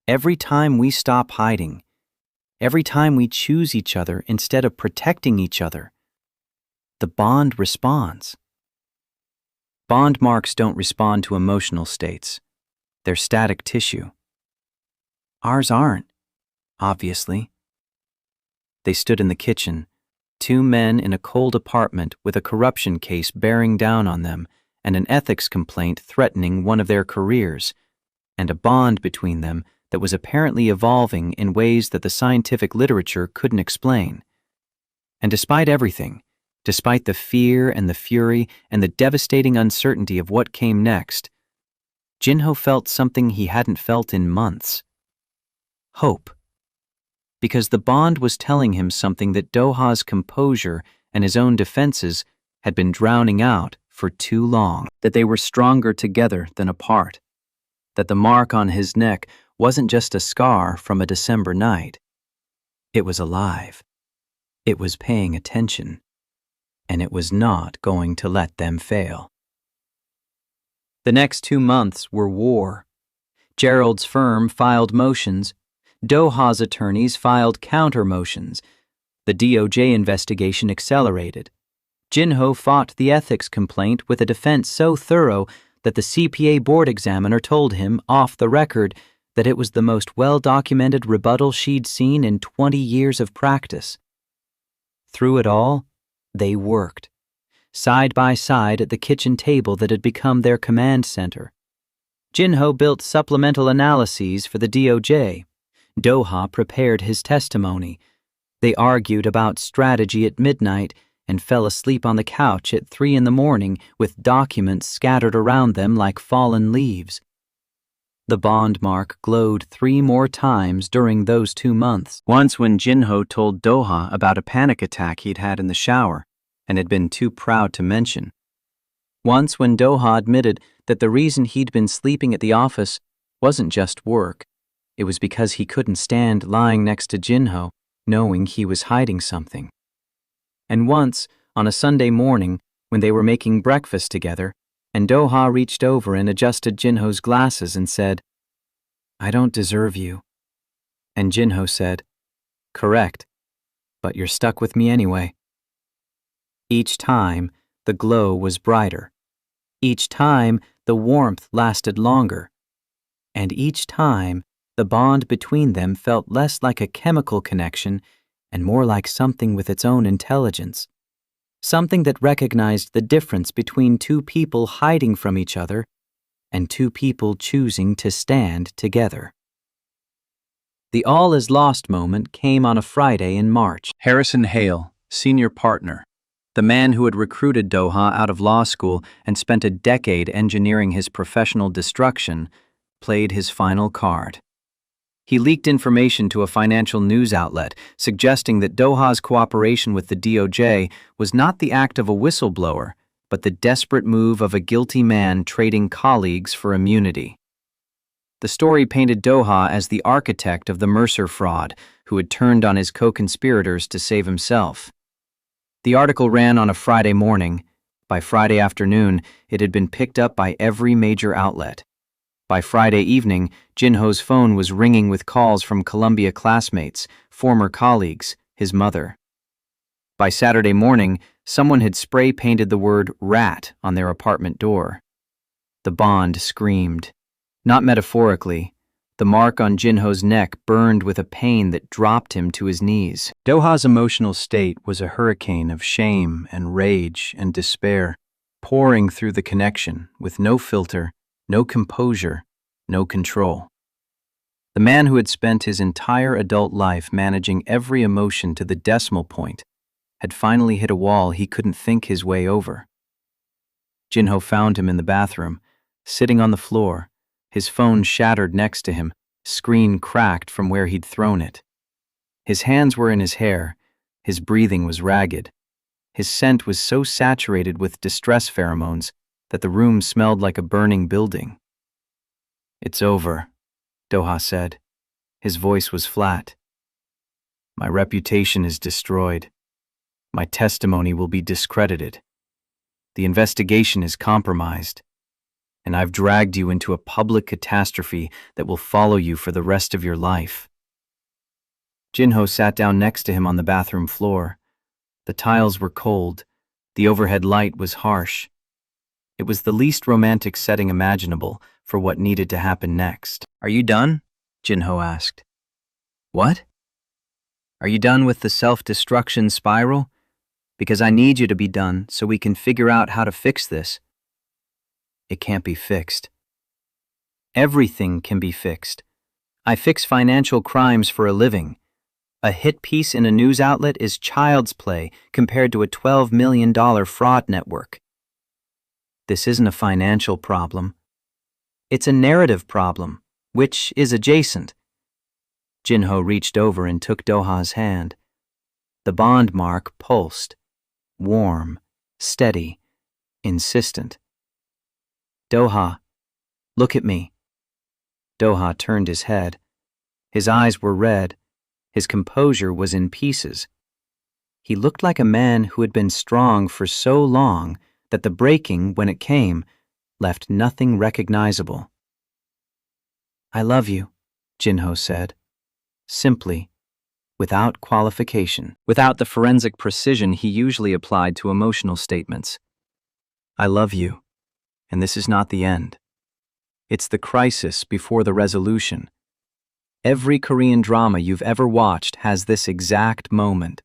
Every time we stop hiding, every time we choose each other instead of protecting each other, the bond responds." Bond marks don't respond to emotional states. They're static tissue. Ours aren't, obviously. They stood in the kitchen, two men in a cold apartment with a corruption case bearing down on them and an ethics complaint threatening one of their careers, and a bond between them that was apparently evolving in ways that the scientific literature couldn't explain. And despite everything, despite the fear and the fury and the devastating uncertainty of what came next, Jinho felt something he hadn't felt in months. Hope. Because the bond was telling him something that Doha's composure and his own defenses had been drowning out for too long, that they were stronger together than apart, that the mark on his neck wasn't just a scar from a December night. It was alive. It was paying attention, and it was not going to let them fail. The next 2 months were war. Gerald's firm filed motions. Doha's attorneys filed counter motions. The DOJ investigation accelerated. Jinho fought the ethics complaint with a defense so thorough that the CPA board examiner told him, off the record, that it was the most well-documented rebuttal she'd seen in 20 years of practice. Through it all, they worked, side by side at the kitchen table that had become their command center. Jinho built supplemental analyses for the DOJ. Doha prepared his testimony. They argued about strategy at midnight and fell asleep on the couch at 3 a.m. with documents scattered around them like fallen leaves. The bond mark glowed 3 more times during those 2 months. Once when Jinho told Doha about a panic attack he'd had in the shower and had been too proud to mention. Once when Doha admitted that the reason he'd been sleeping at the office wasn't just work. It was because he couldn't stand lying next to Jinho, knowing he was hiding something. And once, on a Sunday morning, when they were making breakfast together, and Doha reached over and adjusted Jinho's glasses and said, "I don't deserve you." And Jinho said, "Correct, but you're stuck with me anyway." Each time, the glow was brighter. Each time, the warmth lasted longer. And each time, the bond between them felt less like a chemical connection and more like something with its own intelligence. Something that recognized the difference between 2 people hiding from each other and 2 people choosing to stand together. The all is lost moment came on a Friday in March. Harrison Hale, senior partner, the man who had recruited Doha out of law school and spent a decade engineering his professional destruction, played his final card. He leaked information to a financial news outlet, suggesting that Doha's cooperation with the DOJ was not the act of a whistleblower, but the desperate move of a guilty man trading colleagues for immunity. The story painted Doha as the architect of the Mercer fraud, who had turned on his co-conspirators to save himself. The article ran on a Friday morning. By Friday afternoon, it had been picked up by every major outlet. By Friday evening, Jinho's phone was ringing with calls from Columbia classmates, former colleagues, his mother. By Saturday morning, someone had spray-painted the word "rat" on their apartment door. The bond screamed. Not metaphorically, the mark on Jinho's neck burned with a pain that dropped him to his knees. Doha's emotional state was a hurricane of shame and rage and despair, pouring through the connection with no filter, no composure, no control. The man who had spent his entire adult life managing every emotion to the decimal point had finally hit a wall he couldn't think his way over. Jinho found him in the bathroom, sitting on the floor, his phone shattered next to him, screen cracked from where he'd thrown it. His hands were in his hair, his breathing was ragged. His scent was so saturated with distress pheromones that the room smelled like a burning building. "It's over," Doha said. His voice was flat. "My reputation is destroyed. My testimony will be discredited. The investigation is compromised, and I've dragged you into a public catastrophe that will follow you for the rest of your life." Jinho sat down next to him on the bathroom floor. The tiles were cold. The overhead light was harsh. It was the least romantic setting imaginable for what needed to happen next. "Are you done?" Jinho asked. "What? Are you done with the self-destruction spiral? Because I need you to be done so we can figure out how to fix this." "It can't be fixed." "Everything can be fixed. I fix financial crimes for a living. A hit piece in a news outlet is child's play compared to a $12 million fraud network. This isn't a financial problem. It's a narrative problem, which is adjacent." Jinho reached over and took Doha's hand. The bond mark pulsed. warm, steady, insistent. "Doha, look at me." Doha turned his head. His eyes were red. His composure was in pieces. He looked like a man who had been strong for so long that the breaking, when it came, left nothing recognizable. "I love you," Jinho said, simply, without qualification, without the forensic precision he usually applied to emotional statements. "I love you, and this is not the end. It's the crisis before the resolution. Every Korean drama you've ever watched has this exact moment,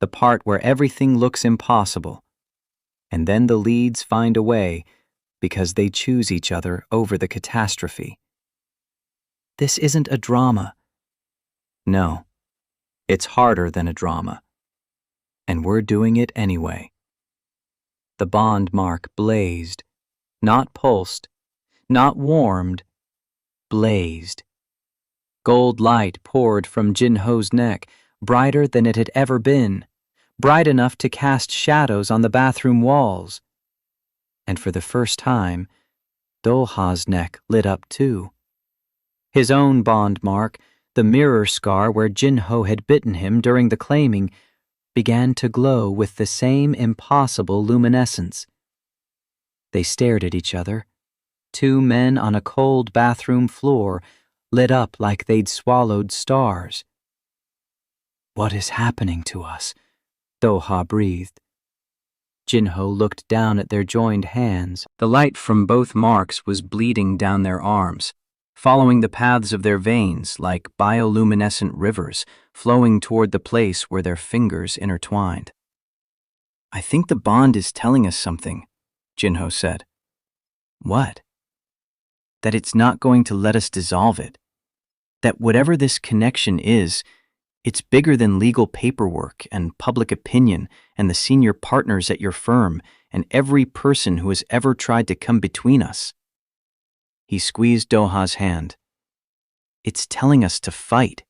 the part where everything looks impossible, and then the leads find a way because they choose each other over the catastrophe. This isn't a drama. No, it's harder than a drama, and we're doing it anyway." The bond mark blazed, not pulsed, not warmed, blazed. Gold light poured from Jinho's neck, brighter than it had ever been, bright enough to cast shadows on the bathroom walls. And for the first time, Doha's neck lit up too. His own bond mark, the mirror scar where Jinho had bitten him during the claiming, began to glow with the same impossible luminescence. They stared at each other, two men on a cold bathroom floor, lit up like they'd swallowed stars. "What is happening to us?" Doha breathed. Jinho looked down at their joined hands. The light from both marks was bleeding down their arms, following the paths of their veins like bioluminescent rivers flowing toward the place where their fingers intertwined. "I think the bond is telling us something," Jinho said. "What?" "That it's not going to let us dissolve it. That whatever this connection is, it's bigger than legal paperwork and public opinion and the senior partners at your firm and every person who has ever tried to come between us." He squeezed Doha's hand. "It's telling us to fight."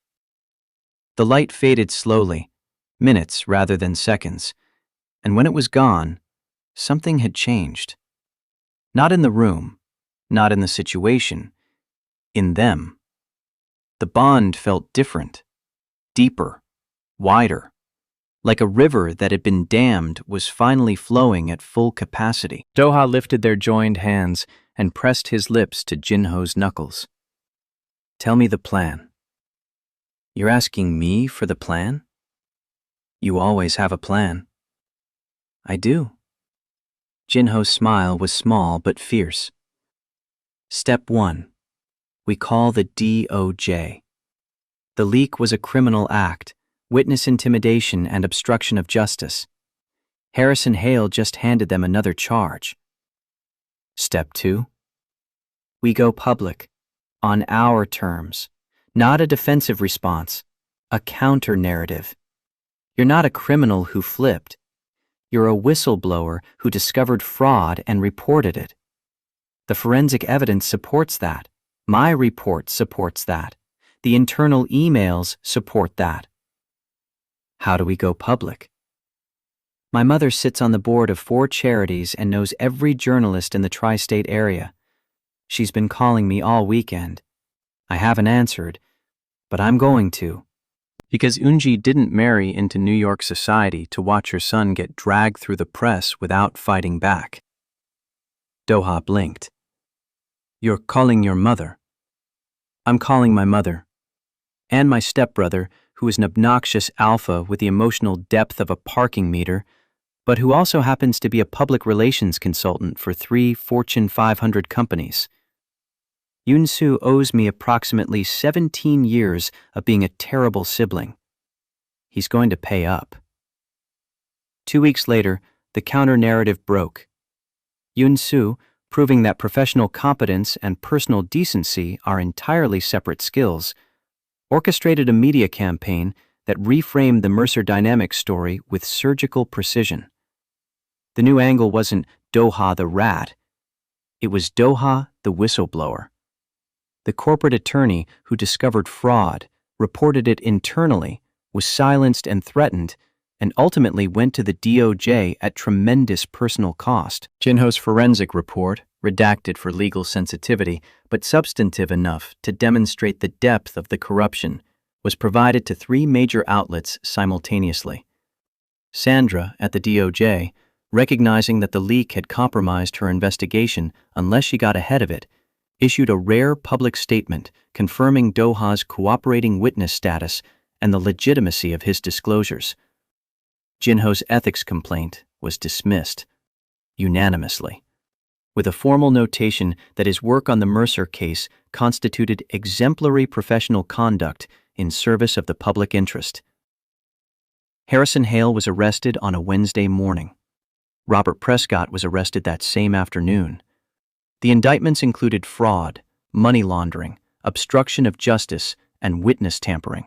The light faded slowly, minutes rather than seconds, and when it was gone, something had changed. Not in the room, not in the situation, in them. The bond felt different, deeper, wider, like a river that had been dammed was finally flowing at full capacity. Doha lifted their joined hands and pressed his lips to Jinho's knuckles. "Tell me the plan." "You're asking me for the plan?" "You always have a plan." "I do." Jinho's smile was small but fierce. "Step 1. We call the DOJ. The leak was a criminal act, witness intimidation and obstruction of justice. Harrison Hale just handed them another charge. Step 2. We go public, on our terms, not a defensive response, a counter-narrative. You're not a criminal who flipped. You're a whistleblower who discovered fraud and reported it. The forensic evidence supports that. My report supports that. The internal emails support that. How do we go public? My mother sits on the board of 4 charities and knows every journalist in the tri-state area. She's been calling me all weekend. I haven't answered, but I'm going to. Because Unji didn't marry into New York society to watch her son get dragged through the press without fighting back. Doha blinked. You're calling your mother? I'm calling my mother. And my stepbrother, who is an obnoxious alpha with the emotional depth of a parking meter, but who also happens to be a public relations consultant for 3 Fortune 500 companies. Yoon-soo owes me approximately 17 years of being a terrible sibling. He's going to pay up. 2 weeks later, the counter-narrative broke. Yoon-soo, proving that professional competence and personal decency are entirely separate skills, orchestrated a media campaign that reframed the Mercer Dynamics story with surgical precision. The new angle wasn't Doha the rat. It was Doha the whistleblower. The corporate attorney who discovered fraud, reported it internally, was silenced and threatened, and ultimately went to the DOJ at tremendous personal cost. Jinho's forensic report, redacted for legal sensitivity, but substantive enough to demonstrate the depth of the corruption, was provided to 3 major outlets simultaneously. Sandra, at the DOJ, recognizing that the leak had compromised her investigation unless she got ahead of it, issued a rare public statement confirming Doha's cooperating witness status and the legitimacy of his disclosures. Jinho's ethics complaint was dismissed, unanimously, with a formal notation that his work on the Mercer case constituted exemplary professional conduct in service of the public interest. Harrison Hale was arrested on a Wednesday morning. Robert Prescott was arrested that same afternoon. The indictments included fraud, money laundering, obstruction of justice, and witness tampering.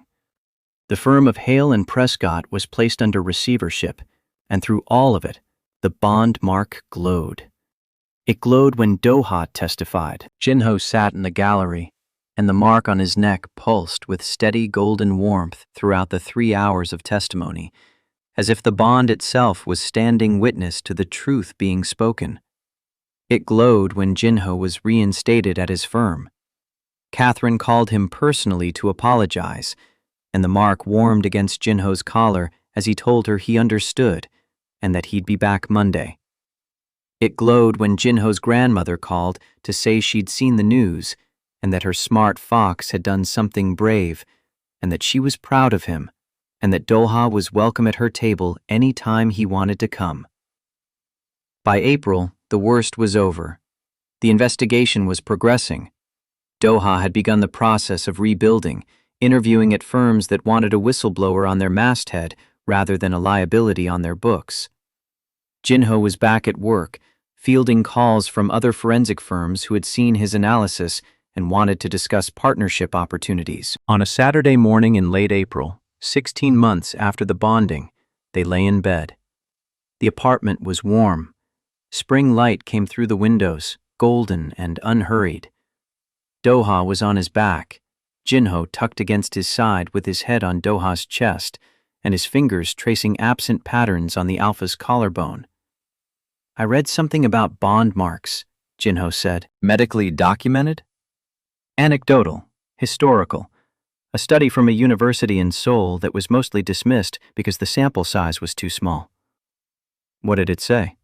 The firm of Hale and Prescott was placed under receivership, and through all of it, the bond mark glowed. It glowed when Doha testified. Jinho sat in the gallery, and the mark on his neck pulsed with steady golden warmth throughout the 3 hours of testimony, as if the bond itself was standing witness to the truth being spoken. It glowed when Jinho was reinstated at his firm. Catherine called him personally to apologize, and the mark warmed against Jinho's collar as he told her he understood and that he'd be back Monday. It glowed when Jinho's grandmother called to say she'd seen the news and that her smart fox had done something brave and that she was proud of him and that Doha was welcome at her table any time he wanted to come. By April, the worst was over. The investigation was progressing. Doha had begun the process of rebuilding, interviewing at firms that wanted a whistleblower on their masthead rather than a liability on their books. Jinho was back at work, fielding calls from other forensic firms who had seen his analysis and wanted to discuss partnership opportunities. On a Saturday morning in late April, 16 months after the bonding, they lay in bed. The apartment was warm. Spring light came through the windows, golden and unhurried. Doha was on his back, Jinho tucked against his side with his head on Doha's chest and his fingers tracing absent patterns on the alpha's collarbone. "I read something about bond marks," Jinho said. "Medically documented?" "Anecdotal, historical. A study from a university in Seoul that was mostly dismissed because the sample size was too small." "What did it say?"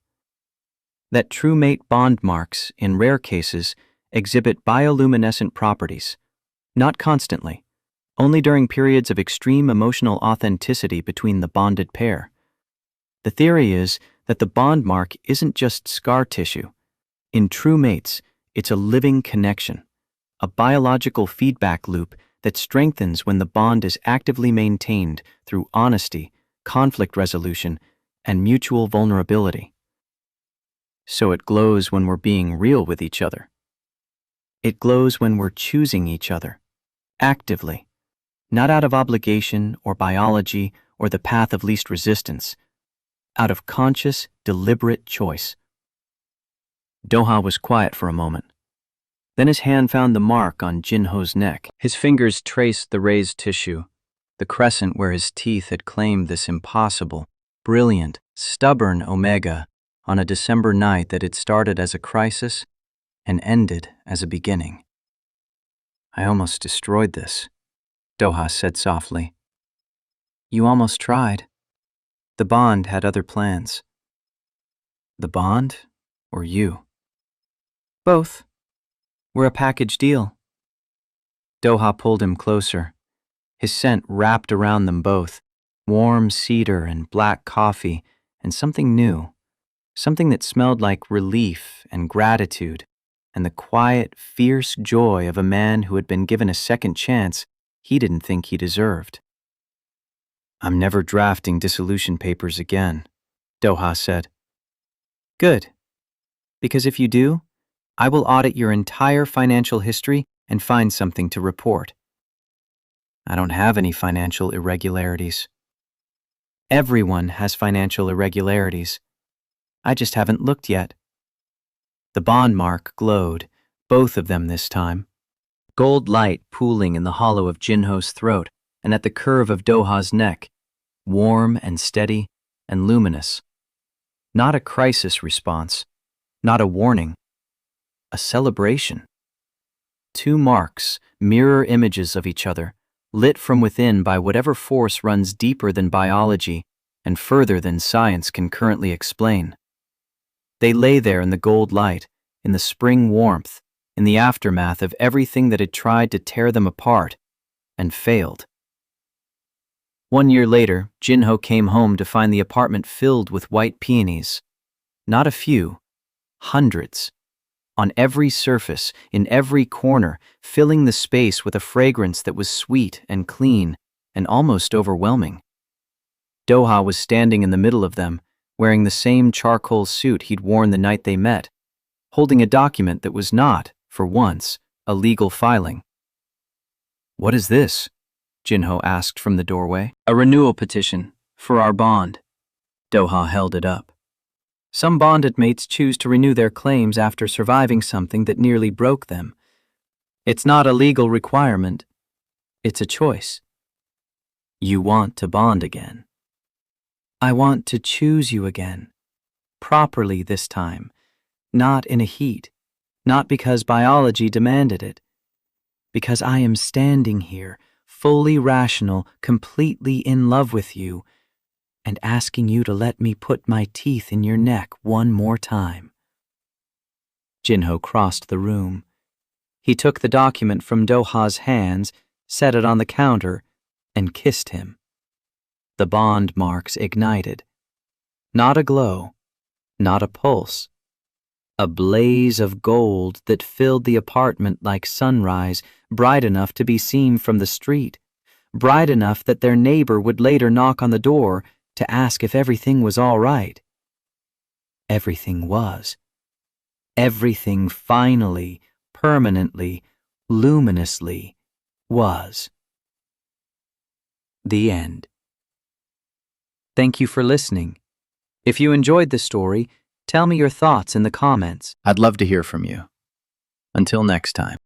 "That true mate bond marks, in rare cases, exhibit bioluminescent properties. Not constantly, only during periods of extreme emotional authenticity between the bonded pair. The theory is that the bond mark isn't just scar tissue. In true mates, it's a living connection, a biological feedback loop that strengthens when the bond is actively maintained through honesty, conflict resolution, and mutual vulnerability. So it glows when we're being real with each other. It glows when we're choosing each other, actively, not out of obligation or biology or the path of least resistance, out of conscious, deliberate choice." Doha was quiet for a moment. Then his hand found the mark on Jinho's neck. His fingers traced the raised tissue, the crescent where his teeth had claimed this impossible, brilliant, stubborn omega on a December night that had started as a crisis and ended as a beginning. "I almost destroyed this," Doha said softly. "You almost tried. The bond had other plans." "The bond or you?" "Both. We're a package deal." Doha pulled him closer. His scent wrapped around them both, warm cedar and black coffee, and something new, something that smelled like relief and gratitude, and the quiet, fierce joy of a man who had been given a second chance he didn't think he deserved. "I'm never drafting dissolution papers again," Doha said. "Good. Because if you do, I will audit your entire financial history and find something to report." "I don't have any financial irregularities." "Everyone has financial irregularities. I just haven't looked yet." The bond mark glowed, both of them this time. Gold light pooling in the hollow of Jinho's throat and at the curve of Doha's neck, warm and steady and luminous. Not a crisis response, not a warning, a celebration. Two marks, mirror images of each other, lit from within by whatever force runs deeper than biology and further than science can currently explain. They lay there in the gold light, in the spring warmth, in the aftermath of everything that had tried to tear them apart and failed. 1 year later, Jinho came home to find the apartment filled with white peonies. Not a few, hundreds. On every surface, in every corner, filling the space with a fragrance that was sweet and clean and almost overwhelming. Doha was standing in the middle of them, wearing the same charcoal suit he'd worn the night they met, holding a document that was not, for once, a legal filing. "What is this?" Jinho asked from the doorway. "A renewal petition, for our bond." Doha held it up. "Some bonded mates choose to renew their claims after surviving something that nearly broke them. It's not a legal requirement. It's a choice. You want to bond again. I want to choose you again. Properly this time. Not in a heat. Not because biology demanded it. Because I am standing here, fully rational, completely in love with you, and asking you to let me put my teeth in your neck one more time." Jinho crossed the room. He took the document from Doha's hands, set it on the counter, and kissed him. The bond marks ignited. Not a glow, not a pulse. A blaze of gold that filled the apartment like sunrise, bright enough to be seen from the street, bright enough that their neighbor would later knock on the door to ask if everything was all right. Everything was. Everything finally, permanently, luminously was. The end. Thank you for listening. If you enjoyed the story, tell me your thoughts in the comments. I'd love to hear from you. Until next time.